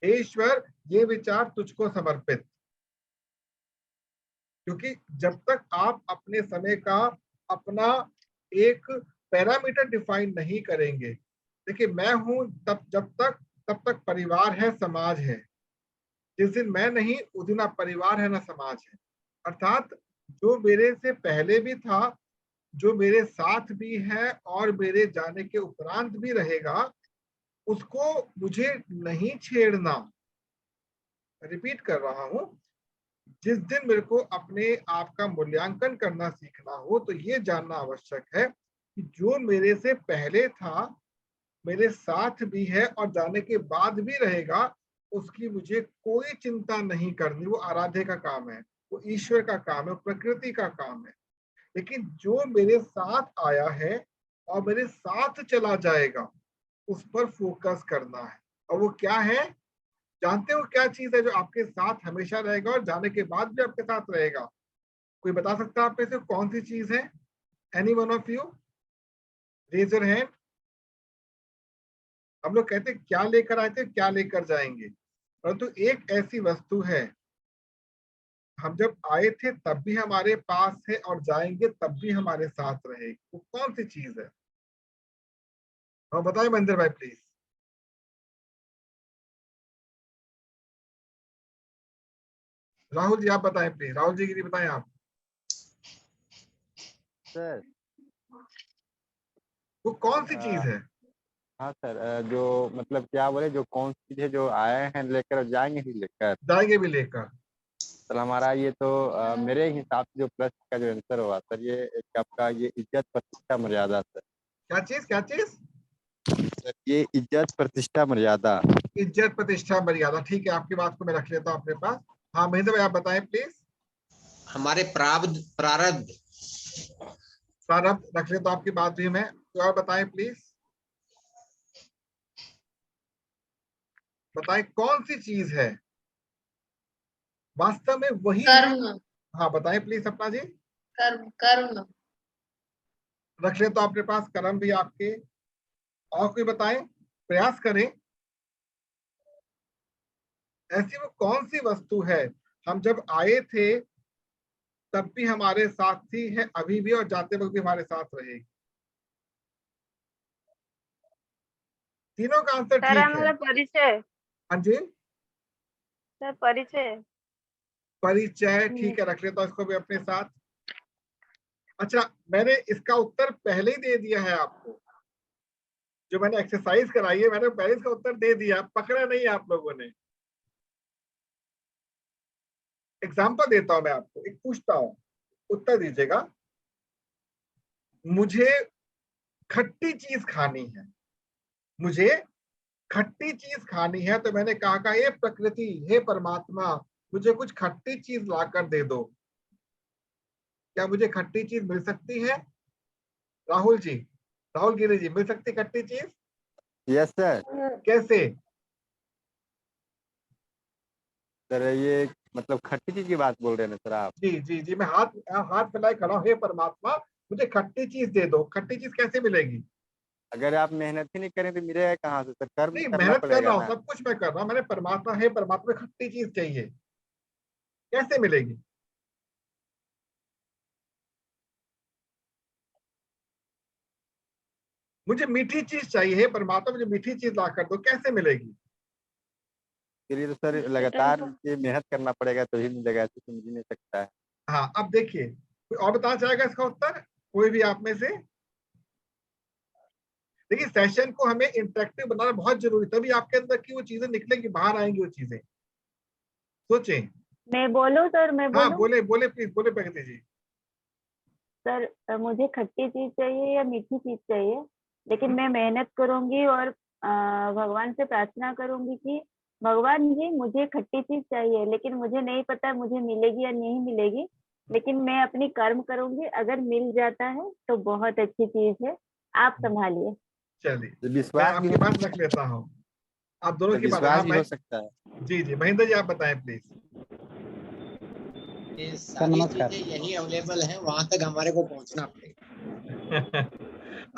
हे ईश्वर ये विचार तुझको समर्पित। क्योंकि जब तक आप अपने समय का अपना एक पैरामीटर डिफाइन नहीं करेंगे, देखिए मैं हूं तब तक परिवार है, समाज है। जिस दिन मैं नहीं उस दिन ना परिवार है ना समाज है। अर्थात जो मेरे से पहले भी था, जो मेरे साथ भी है और मेरे जाने के उपरांत भी रहेगा, उसको मुझे नहीं छेड़ना। रिपीट कर रहा हूं, जिस दिन मेरे को अपने आप का मूल्यांकन करना सीखना हो तो ये जानना आवश्यक है कि जो मेरे से पहले था, मेरे साथ भी है और जाने के बाद भी रहेगा, उसकी मुझे कोई चिंता नहीं करनी। वो आराध्य का काम है, वो ईश्वर का काम है, वो प्रकृति का काम है। लेकिन जो मेरे साथ आया है और मेरे साथ चला जाएगा उस पर फोकस करना है। और वो क्या है जानते हो? क्या चीज है जो आपके साथ हमेशा रहेगा और जाने के बाद भी आपके साथ रहेगा? कोई बता सकता है आप में से कौन सी चीज है? Any one of you raise your hand. हम लोग कहते हैं क्या लेकर आए थे, क्या लेकर जाएंगे, परंतु एक ऐसी वस्तु है हम जब आए थे तब भी हमारे पास है और जाएंगे तब भी हमारे साथ रहेगी। वो कौन सी चीज है? हाँ बताएं महेंद्र भाई प्लीज। राहुल जी आप बताएं प्लीज, राहुल जी की बताएं आप। सर वो कौन सी चीज है? हाँ सर, जो मतलब क्या बोले, जो कौन सी चीज है जो आए हैं लेकर और जाएंगे ही लेकर। जाएंगे भी लेकर। सर हमारा ये तो मेरे हिसाब से जो प्लस का जो आंसर हुआ सर, ये एक आपका ये इज्जत प्रतिष्ठा मर्यादा सर। क्या चीज, क्या चीज? सर ये इज्जत प्रतिष्ठा मर्यादा। इज्जत प्रतिष्ठा मर्यादा, ठीक है, आपकी बात को मैं रख लेता हूँ अपने पास। हाँ महेंद्र भाई आप बताएं प्लीज। हमारे प्रारब्ध सर अब रख ले तो आपकी बात भी मैं तो और बताएं प्लीज, बताएं कौन सी चीज है वास्तव में वही है। कर्म। हाँ बताएं प्लीज सपना जी। कर्म कर्म। रख ले तो आपके पास कर्म भी आपके, और कोई बताएं, प्रयास करें। ऐसी वो कौन सी वस्तु है हम जब आए थे तब भी हमारे साथ थी, है अभी भी, और जाते वक्त भी हमारे साथ रहेगी। तीनों का आंसर सर ठीक है। हमारा परिचय। हाँ जी, सर परिचय। परिचय ठीक है, रख लेता हूं इसको भी अपने साथ। अच्छा, मैंने इसका उत्तर पहले ही दे दिया है आपको, जो मैंने एक्सरसाइज कराई है मैंने पहले इसका उत्तर दे दिया, पकड़ा नहीं आप लोगों ने। एग्जाम्पल देता हूं मैं आपको, एक पूछता हूं, उत्तर दीजिएगा। मुझे खट्टी चीज खानी है, मुझे खट्टी चीज खानी है, तो मैंने कहा ये प्रकृति, हे परमात्मा मुझे कुछ खट्टी चीज लाकर दे दो। क्या मुझे खट्टी चीज मिल सकती है? राहुल जी, राहुल गिरी जी, मिल सकती खट्टी चीज? Yes sir. कैसे? सर ये मतलब खट्टी चीज की बात बोल रहे हैं ना सर आप? जी जी जी, मैं हाथ हाथ फैलाए खड़ा हूं, हे परमात्मा मुझे खट्टी चीज दे दो। खट्टी चीज कैसे मिलेगी? अगर आप मेहनत ही नहीं करें तो मिलेगा कहाँ से सर? कर्म नहीं, करना मेहनत कर पड़ेगा रहा हूँ, ना। सब कुछ मैं कर रहा हूँ, मैंने परमात्मा, हे परमात्मा खट्टी चीज चाहिए, कैसे मिलेगी? मुझे मीठी चीज चाहिए, हे परमात्मा मुझे मीठी चीज ला कर दो, कैसे मिलेगी? इसके लिए तो सर लगातार ये मेहनत करना पड़ेगा तो ही मिलेगा, ऐसे तो मिल ही नहीं सकता है। हाँ, अब देखिए कोई और बताना चाहेगा इसका उत्तर, कोई भी आप में से? देखिए सेशन को हमें इंटरेक्टिव बनाना बहुत जरूरी, तभी आपके अंदर की वो चीजें निकलेंगी, बाहर आएंगी वो चीजें। सोचें। मैं बोलूं सर, मैं हाँ बोलूं? बोले बोले प्लीज, बोले प्रगति जी। सर मुझे खट्टी चीज चाहिए या मीठी चीज चाहिए, लेकिन मैं मेहनत करूंगी और भगवान से प्रार्थना करूंगी कि भगवान जी मुझे खट्टी चीज चाहिए, लेकिन मुझे नहीं पता मुझे मिलेगी या नहीं मिलेगी, लेकिन मैं अपनी कर्म करूंगी, अगर मिल जाता है तो बहुत अच्छी चीज है, आप संभालिए। चलिए मैं विश्वास भी आपकी बात रख लेता हूँ, आप दोनों की बात। विश्वास हाँ भी हो सकता है। जी जी, महेंद्र जी आप बताएं प्लीज। ये सारी नमस्कार। चीजें यही अवेलेबल है, वहां तक हमारे को पहुंचना पड़ेगा।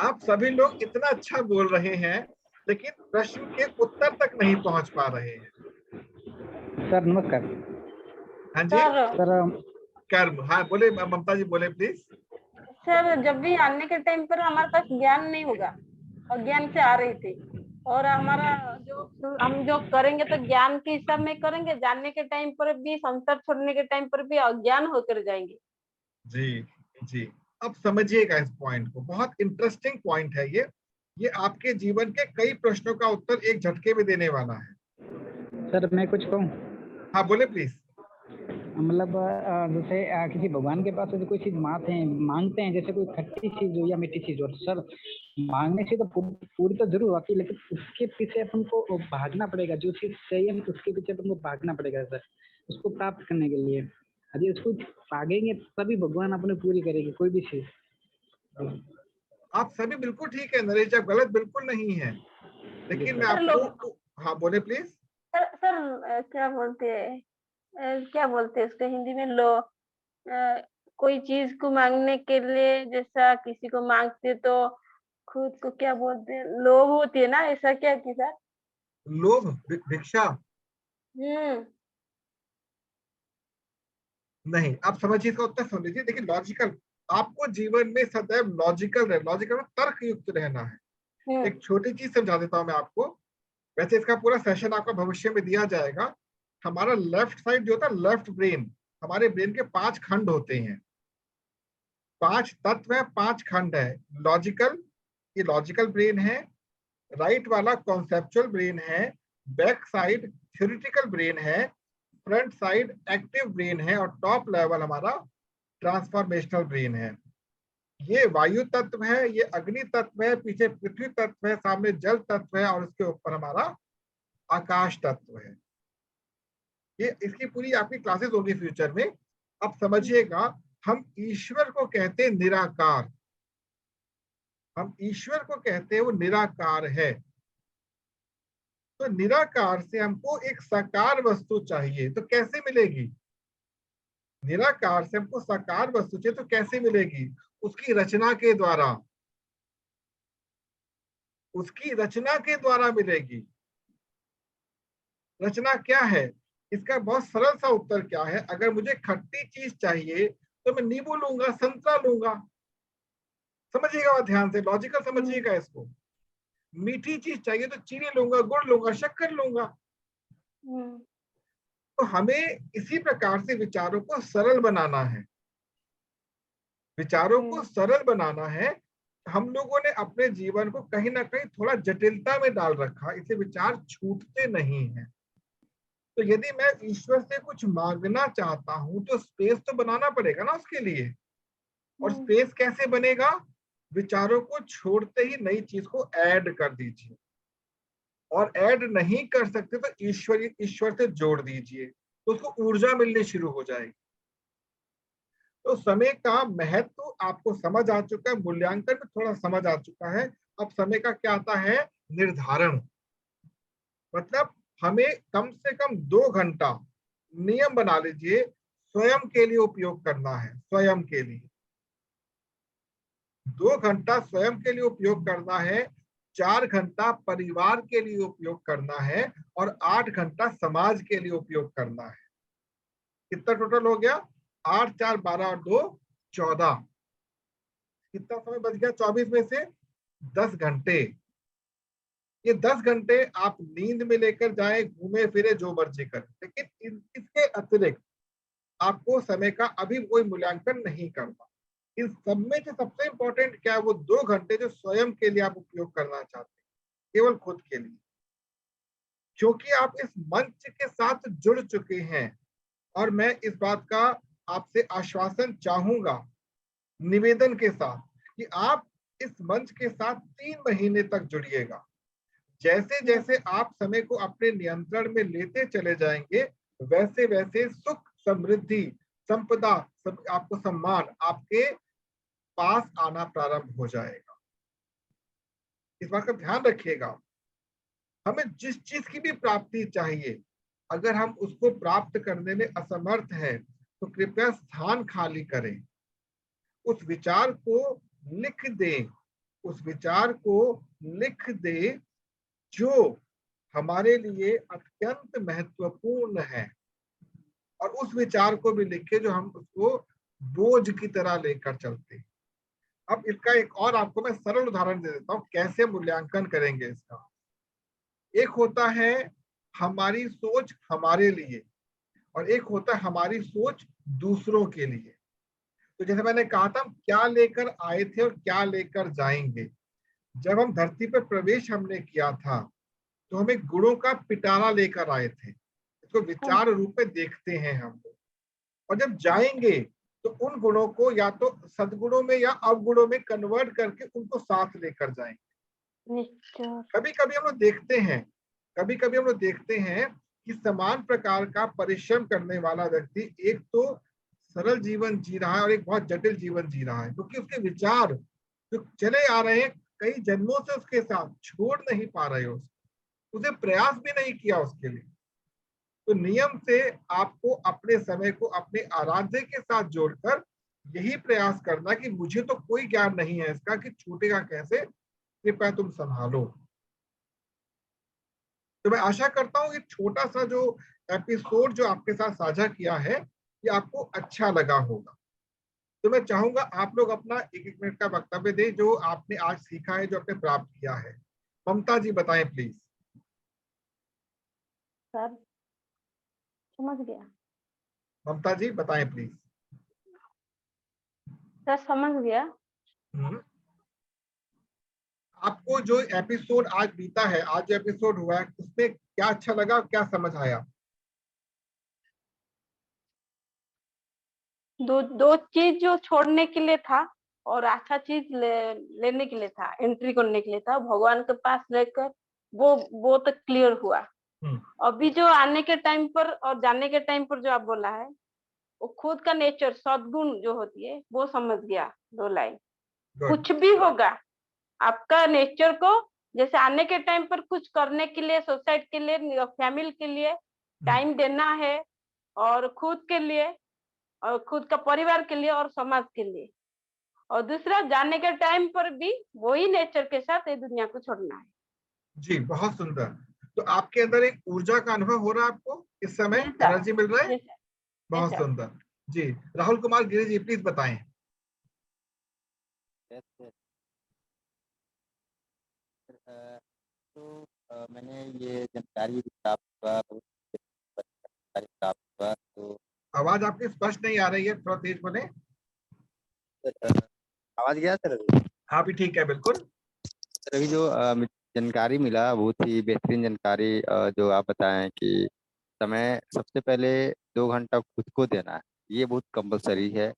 आप सभी लोग इतना अच्छा बोल रहे हैं, लेकिन प्रश्न के उत्तर तक नहीं पहुंच पा रहे हैं। सर नमस्कार। हाँ जी, सर कर्म, हाँ बोले ममता जी, बोले प्लीज। सर जब भी आने के टाइम पर हमारे पास ज्ञान नहीं होगा, अज्ञान से आ रही थी, और हमारा जो हम जो करेंगे तो ज्ञान के हिसाब में करेंगे, जानने के टाइम पर भी, संसार छोड़ने के टाइम पर भी अज्ञान होकर जाएंगे। जी जी, अब समझिएगा इस पॉइंट को, बहुत इंटरेस्टिंग पॉइंट है ये आपके जीवन के कई प्रश्नों का उत्तर एक झटके में देने वाला है। सर मैं कुछ कहूँ? हाँ बोले प्लीज। मतलब जैसे किसी भगवान के पास यदि कोई चीज मांगते हैं, जैसे कोई खट्टी चीज हो या मीठी चीज हो, तो सर मांगने से तो पूरी तो जरूर होती है, लेकिन उसके पीछे अपन को भागना पड़ेगा, जो चीज चाहिए तो उसके पीछे अपन को भागना पड़ेगा सर, उसको प्राप्त करने के लिए। यदि उसको भागेंगे तभी भगवान अपने पूरी करेगी कोई भी चीज। आप सभी बिल्कुल ठीक है नरेश, आप गलत बिल्कुल नहीं है, लेकिन मैं आपको, हाँ बोले प्लीज। सर क्या बोलते हैं उसको हिंदी में, कोई चीज को मांगने के लिए जैसा किसी को मांगते तो खुद को क्या बोलते हैं, लोभ होती है ना, ऐसा क्या कि सर? लोभ, भिक्षा नहीं, आप समझिए इसका उत्तर सुन लीजिए। देखिए लॉजिकल, आपको जीवन में सदैव लॉजिकल तर्क युक्त रहना है। एक छोटी चीज समझा देता हूं मैं आपको, वैसे इसका पूरा सेशन आपका भविष्य में दिया जाएगा। हमारा लेफ्ट साइड जो होता है, लेफ्ट ब्रेन, हमारे ब्रेन के 5 खंड होते हैं, 5 तत्व है, 5 खंड है। लॉजिकल, ये लॉजिकल ब्रेन है, राइट वाला कॉन्सेप्चुअल ब्रेन है, बैक साइड थ्योरेटिकल ब्रेन है, फ्रंट साइड एक्टिव ब्रेन है, और टॉप लेवल हमारा ट्रांसफॉर्मेशनल ब्रेन है। ये वायु तत्व है, ये अग्नि तत्व है, पीछे पृथ्वी तत्व है, सामने जल तत्व है, और उसके ऊपर हमारा आकाश तत्व है। ये इसकी पूरी आपकी क्लासेस होगी फ्यूचर में। अब समझिएगा हम ईश्वर को कहते हैं निराकार, हम ईश्वर को कहते हैं वो निराकार है। तो निराकार से हमको एक साकार वस्तु चाहिए, तो कैसे मिलेगी? निराकार से हमको साकार वस्तु चाहिए तो कैसे मिलेगी? उसकी रचना के द्वारा, उसकी रचना के द्वारा मिलेगी। रचना क्या है? इसका बहुत सरल सा उत्तर क्या है? अगर मुझे खट्टी चीज चाहिए तो मैं नींबू लूंगा, संतरा लूंगा। समझिएगा बात ध्यान से, लॉजिकल समझिएगा इसको। मीठी चीज चाहिए तो चीनी लूंगा, गुड़ लूंगा, शक्कर लूंगा। तो हमें इसी प्रकार से विचारों को सरल बनाना है, विचारों को सरल बनाना है। हम लोगों ने अपने जीवन को कहीं ना कहीं थोड़ा जटिलता में डाल रखा, इससे विचार छूटते नहीं हैं। तो यदि मैं ईश्वर से कुछ मांगना चाहता हूं तो स्पेस तो बनाना पड़ेगा ना उसके लिए। और स्पेस कैसे बनेगा? विचारों को छोड़ते ही नई चीज को ऐड कर दीजिए, और ऐड नहीं कर सकते तो ईश्वर से जोड़ दीजिए, तो उसको ऊर्जा मिलनी शुरू हो जाएगी। तो समय का महत्व आपको समझ आ चुका है, मूल्यांकन में थोड़ा समझ आ चुका है। अब समय का क्या आता है? निर्धारण। मतलब हमें कम से कम 2 घंटा नियम बना लीजिए स्वयं के लिए उपयोग करना है। स्वयं के लिए 2 घंटा स्वयं के लिए उपयोग करना है, 4 घंटा परिवार के लिए उपयोग करना है, और 8 घंटा समाज के लिए उपयोग करना है। कितना टोटल हो गया? 8 4 12 और 2 14। कितना समय बच गया? 24 में से 10 घंटे। ये 10 घंटे आप नींद में लेकर जाएं, घूमे फिरे, जो मर्जी करें, लेकिन इसके अतिरिक्त आपको समय का अभी कोई मूल्यांकन नहीं करना। इन सब में जो सबसे इंपॉर्टेंट क्या है? वो 2 घंटे जो स्वयं के लिए आप उपयोग करना चाहते हैं, केवल खुद के लिए। क्योंकि आप इस मंच के साथ जुड़ चुके हैं, और मैं इस बात का आपसे आश्वासन चाहूंगा निवेदन के साथ कि आप इस मंच के साथ 3 महीने तक जुड़िएगा। जैसे जैसे आप समय को अपने नियंत्रण में लेते चले जाएंगे, वैसे वैसे सुख, समृद्धि, संपदा, आपको सम्मान आपके पास आना प्रारंभ हो जाएगा। इस बात का ध्यान रखिएगा। हमें जिस चीज की भी प्राप्ति चाहिए, अगर हम उसको प्राप्त करने में असमर्थ हैं, तो कृपया स्थान खाली करें, उस विचार को लिख दें, उस विचार को लिख दें जो हमारे लिए अत्यंत महत्वपूर्ण है, और उस विचार को भी लिखे जो हम उसको बोझ की तरह लेकर चलते हैं। अब इसका एक और आपको मैं सरल उदाहरण दे देता हूं, कैसे मूल्यांकन करेंगे इसका। एक होता है हमारी सोच हमारे लिए, और एक होता है हमारी सोच दूसरों के लिए। तो जैसे मैंने कहा था, हम क्या लेकर आए थे और क्या लेकर जाएंगे। जब हम धरती पर प्रवेश हमने किया था, तो हम एक गुणों का पिटारा लेकर आए थे, इसको विचार रूप में देखते हैं हम लोग। और जब जाएंगे तो उन गुणों को या तो सद्गुणों में या अवगुणों में कन्वर्ट करके उनको साथ लेकर जाएंगे। कभी कभी हम लोग देखते हैं कि समान प्रकार का परिश्रम करने वाला व्यक्ति एक तो सरल जीवन जी रहा है और एक बहुत जटिल जीवन जी रहा है, क्योंकि उसके विचार जो चले आ रहे हैं कई जन्मों से उसके साथ, छोड़ नहीं पा रहे हो, उसे प्रयास भी नहीं किया उसके लिए। तो नियम से आपको अपने समय को अपने आराध्य के साथ जोड़कर यही प्रयास करना कि मुझे तो कोई ज्ञान नहीं है इसका कि छूटेगा कैसे, कृपया तुम संभालो। तो मैं आशा करता हूँ ये छोटा सा जो एपिसोड जो आपके साथ साझा किया है, ये आपको अच्छा लगा होगा। तो मैं चाहूंगा आप लोग अपना 1-1 मिनट का वक्तव्य दें, जो आपने आज सीखा है, जो आपने प्राप्त किया है। ममता जी बताएं प्लीज। सर समझ गया। ममता जी बताएं प्लीज। सर समझ गया। आपको जो एपिसोड आज बीता है, आज जो एपिसोड हुआ है, उसमें क्या अच्छा लगा, क्या समझ आया? दो चीज जो छोड़ने के लिए था और अच्छा चीज लेने के लिए था, एंट्री करने के लिए था, भगवान के पास लेकर वो तो क्लियर हुआ। अभी जो आने के टाइम पर और जाने के टाइम पर जो आप बोला है, वो खुद का नेचर, सद्गुण जो होती है वो समझ गया। 2 लाइन। गुड। कुछ भी होगा, आपका नेचर को जैसे आने के टाइम पर कुछ करने के लिए, सोसाइटी के लिए, फैमिली के लिए टाइम देना है, और खुद के लिए, और खुद का परिवार के लिए, और समाज के लिए। और दूसरा, जाने के टाइम पर भी वही नेचर के साथ ये दुनिया को छोड़ना है। जी, बहुत सुंदर। तो आपके अंदर एक ऊर्जा का अनुभव हो रहा है आपको इस समय, जी सर। एनर्जी मिल रहा है? जी सर। बहुत जी सर। सुंदर। जी, राहुल कुमार गिरी जी प्लीज बताएं। Yes sir. तो मैंने ये जानकारी प्राप्त हुआ, बहुत जानकारी प्राप्त हुआ। तो आवाज आपकी स्पष्ट नहीं आ रही है, थोड़ा तेज बोले। आवाज गया सर अभी? हाँ भी ठीक है, बिल्कुल। सर अभी जो जानकारी मिला बहुत ही बेहतरीन जानकारी, जो आप बताएं कि समय सबसे पहले 2 घंटा खुद को देना है, ये बहुत कंपलसरी है।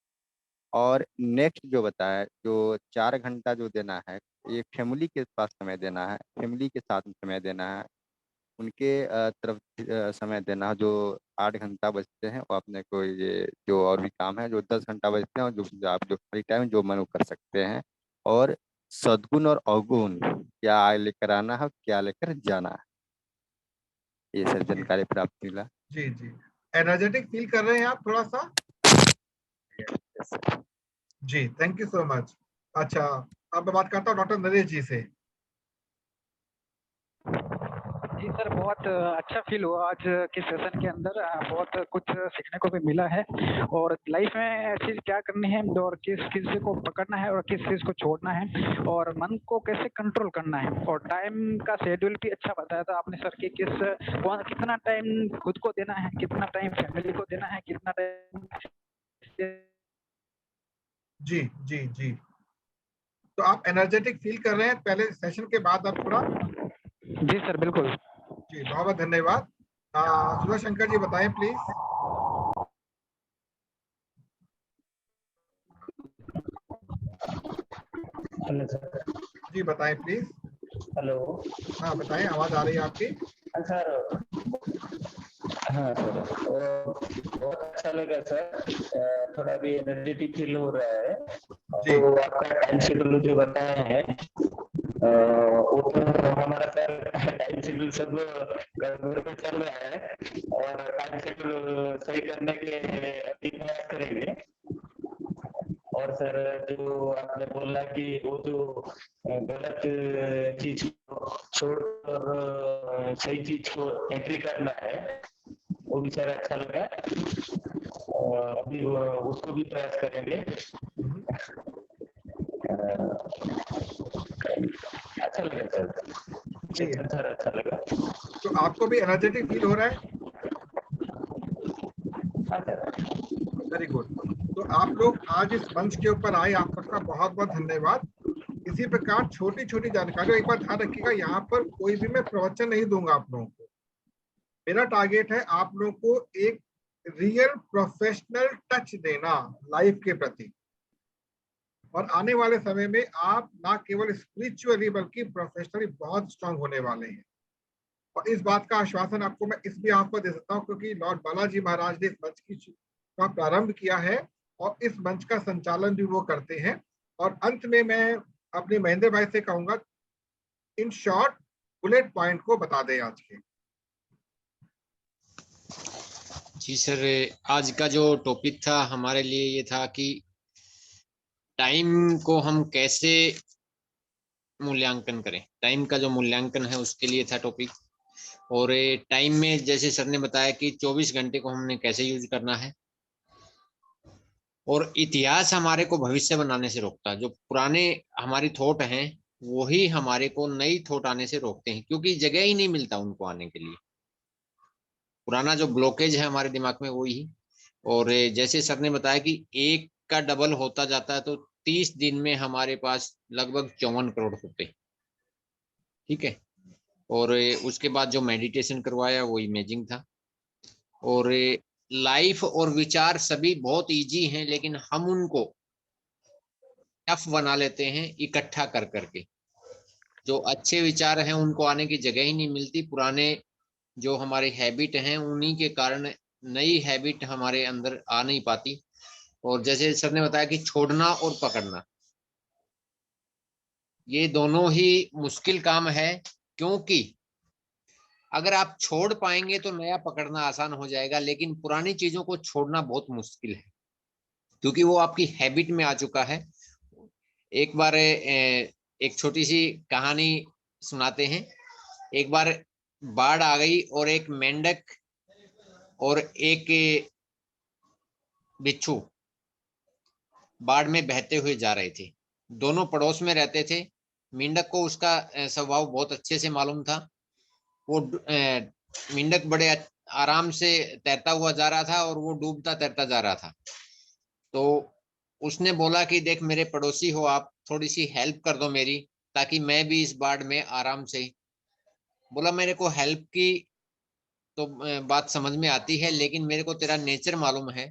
और नेक्स्ट जो बताया, जो 4 घंटा जो देना है, ये फैमिली के पास समय देना है, फैमिली के साथ में समय देना है, उनके तरफ समय देना है। जो 8 घंटा बचते हैं वो अपने को ये जो और भी काम है, जो 10 घंटा बचते हैं, और जो आप जो फ्री टाइम जो मन वो कर सकते हैं। और सद्गुण और अवगुण क्या लेकर आना है, क्या लेकर जाना है, ये सर जानकारी प्राप्त मिला। जी जी, एनर्जेटिक फील कर रहे हैं आप थोड़ा सा? Yes sir. जी, थैंक यू सो मच। अच्छा, अब मैं बात करता हूँ डॉक्टर नरेश जी से। जी सर, बहुत अच्छा फील हुआ आज के सेशन के अंदर। बहुत कुछ सीखने को भी मिला है, और लाइफ में चीज़ क्या करनी है, और किस चीज़ को पकड़ना है और किस चीज़ को छोड़ना है, और मन को कैसे कंट्रोल करना है। और टाइम का शेड्यूल भी अच्छा बताया था आपने सर कि कितना टाइम खुद को देना है, कितना टाइम फैमिली को देना है, कितना टाइम। जी जी जी, तो आप एनर्जेटिक फील कर रहे हैं पहले सेशन के बाद अब थोड़ा? जी सर, बिल्कुल। जी, बहुत बहुत धन्यवाद। सुधा शंकर जी बताएं प्लीज। Hello sir. जी बताएं प्लीज। हेलो। हाँ बताएं, आवाज आ रही है आपकी। सर। हाँ सर, बहुत अच्छा लगा सर। थोड़ा भी एनर्जेटिक फील हो रहा है। जी तो आपका टाइम शेड्यूल जो बताया है, वो तो हमारा सर टाइम शेड्यूल सब गड़बड़ पे चल रहा है, और टाइम शेड्यूल सही करने के अभी प्रयास करेंगे। और सर जो आपने बोला कि वो जो गलत चीज को छोड़कर सही चीज को एंट्री करना है, वो भी सर अच्छा लगा। अभी उसको भी प्रयास करेंगे। अच्छा लगा सर, जी, सर अच्छा लगा। तो आपको भी एनर्जेटिक फील हो रहा है? हाँ सर। Very good. तो आप लोग आज इस मंच के ऊपर आए, आप सबका बहुत बहुत धन्यवाद। इसी प्रकार छोटी छोटी जानकारी, एक बार ध्यान रखिएगा, यहाँ पर कोई भी मैं प्रवचन नहीं दूंगा आप लोगों को। मेरा टारगेट है आप लोगों को एक रियल प्रोफेशनल टच देना लाइफ के प्रति, और आने वाले समय में आप ना केवल स्पिरिचुअली बल्कि प्रोफेशनली बहुत स्ट्रांग होने वाले हैं। और इस बात का आश्वासन आपको मैं इस भी आपको दे सकता हूँ, क्योंकि लॉर्ड बालाजी महाराज ने इस मंच का प्रारंभ किया है और इस मंच का संचालन भी वो करते हैं। और अंत में मैं अपने महेंद्र भाई से कहूंगा, इन शॉर्ट बुलेट पॉइंट को बता दें आज के। जी सर, आज का जो टॉपिक था हमारे लिए ये था कि टाइम को हम कैसे मूल्यांकन करें। टाइम का जो मूल्यांकन है उसके लिए था टॉपिक। और टाइम में जैसे सर ने बताया कि 24 घंटे को हमने कैसे यूज करना है। और इतिहास हमारे को भविष्य बनाने से रोकता है। जो पुराने हमारी थॉट हैं वही हमारे को नई थॉट आने से रोकते हैं, क्योंकि जगह ही नहीं मिलता उनको आने के लिए। पुराना जो ब्लॉकेज है हमारे दिमाग में वही। और जैसे सर ने बताया कि 1 का डबल होता जाता है, तो 30 दिन में हमारे पास लगभग 54 करोड़ होते। ठीक है। और उसके बाद जो मेडिटेशन करवाया वो इमेजिंग था। और लाइफ और विचार सभी बहुत इजी हैं, लेकिन हम उनको टफ बना लेते हैं इकट्ठा कर करके। जो अच्छे विचार हैं उनको आने की जगह ही नहीं मिलती। पुराने जो हमारे हैबिट हैं उन्हीं के कारण नई हैबिट हमारे अंदर आ नहीं पाती। और जैसे सर ने बताया कि छोड़ना और पकड़ना, ये दोनों ही मुश्किल काम है, क्योंकि अगर आप छोड़ पाएंगे तो नया पकड़ना आसान हो जाएगा, लेकिन पुरानी चीजों को छोड़ना बहुत मुश्किल है, क्योंकि वो आपकी हैबिट में आ चुका है। एक बार एक छोटी सी कहानी सुनाते हैं। एक बार बाढ़ आ गई और एक मेंढक और एक बिच्छू बाढ़ में बहते हुए जा रहे थे। दोनों पड़ोस में रहते थे। मेंढक को उसका स्वभाव बहुत अच्छे से मालूम था। वो मेंढक बड़े आराम से तैरता हुआ जा रहा था और वो डूबता तैरता जा रहा था। तो उसने बोला कि देख, मेरे पड़ोसी हो आप, थोड़ी सी हेल्प कर दो मेरी, ताकि मैं भी इस बाढ़ में आराम से। बोला, मेरे को हेल्प की तो बात समझ में आती है, लेकिन मेरे को तेरा नेचर मालूम है।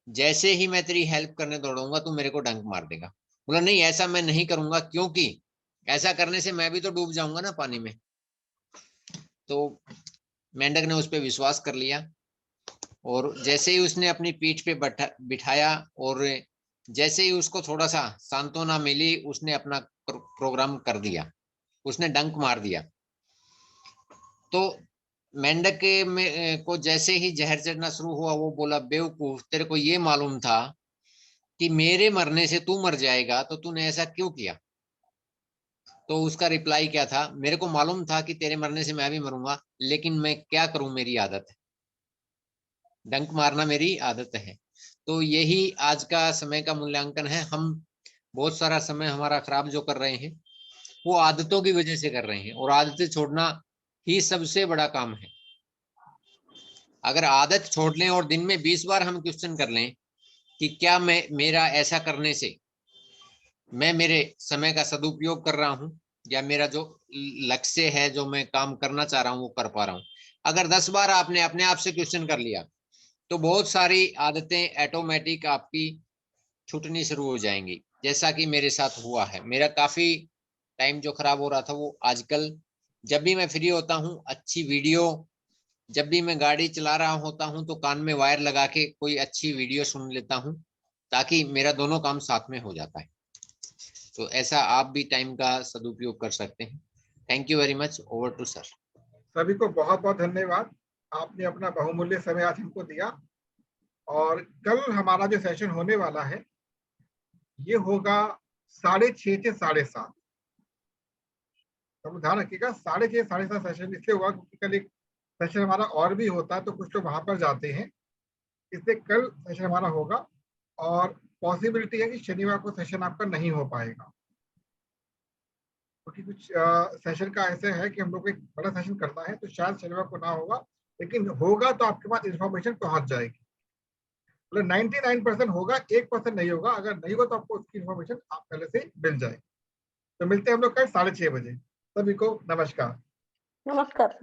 जैसे ही मैं तेरी हेल्प करने दौड़ूंगा तू मेरे को डंक मार देगा। बोला, नहीं ऐसा मैं नहीं करूंगा, क्योंकि ऐसा करने से मैं भी तो डूब जाऊंगा ना पानी में। तो मेंढक ने उस पर विश्वास कर लिया और जैसे ही उसने अपनी पीठ पे बिठाया और जैसे ही उसको थोड़ा सा सांत्वना मिली, उसने अपना प्रोग्राम कर दिया, उसने डंक मार दिया। तो मेंढक को जैसे ही जहर चढ़ना शुरू हुआ, वो बोला, बेवकूफ, तेरे को ये मालूम था कि मेरे मरने से तू मर जाएगा, तो तूने ऐसा क्यों किया? तो उसका रिप्लाई क्या था, मेरे को मालूम था कि तेरे मरने से मैं भी मरूंगा, लेकिन मैं क्या करूं, मेरी आदत है, डंक मारना मेरी आदत है। तो यही आज का समय का मूल्यांकन है। हम बहुत सारा समय हमारा खराब जो कर रहे हैं, वो आदतों की वजह से कर रहे हैं, और आदतें छोड़ना ही सबसे बड़ा काम है। अगर आदत छोड़ लें और दिन में 20 बार हम क्वेश्चन कर लें कि क्या मेरा ऐसा करने से मैं मेरे समय का सदुपयोग कर रहा हूं, या मेरा जो लक्ष्य है, जो मैं काम करना चाह रहा हूं, वो कर पा रहा हूं। अगर 10 बार आपने अपने आप से क्वेश्चन कर लिया, तो बहुत सारी आदतें ऑटोमेटिक आपकी छूटनी शुरू हो जाएंगी, जैसा कि मेरे साथ हुआ है। मेरा काफी टाइम जो खराब हो रहा था, वो आजकल जब भी मैं फ्री होता हूँ, अच्छी वीडियो, जब भी मैं गाड़ी चला रहा होता हूँ, तो कान में वायर लगा के कोई अच्छी वीडियो सुन लेता हूँ, ताकि मेरा दोनों काम साथ में हो जाता है। तो ऐसा आप भी टाइम का सदुपयोग कर सकते हैं। Thank you very much. Over to sir. सभी को बहुत बहुत धन्यवाद, आपने अपना बहुमूल्य समय आज हमको दिया। और कल हमारा जो सेशन होने वाला है, ये होगा 6:30 से 7:30। तो ध्यान रखिएगा, 6:30 7:30 सेशन इसलिए होगा क्योंकि कल एक सेशन हमारा और भी होता है, तो कुछ लोग वहां पर जाते हैं, इसलिए कल सेशन हमारा होगा। और पॉसिबिलिटी है कि शनिवार को सेशन आपका नहीं हो पाएगा, क्योंकि कुछ सेशन का ऐसे है कि हम लोग को एक बड़ा सेशन करना है, तो शायद शनिवार को ना होगा, लेकिन होगा तो आपके पास इंफॉर्मेशन पहुंच जाएगी। मतलब 99% होगा, 1% नहीं होगा। अगर नहीं होगा तो आपको उसकी इंफॉर्मेशन आप पहले से मिल जाएगी। तो मिलते हैं हम लोग कल 6:30 बजे। सभी को नमस्कार। नमस्कार।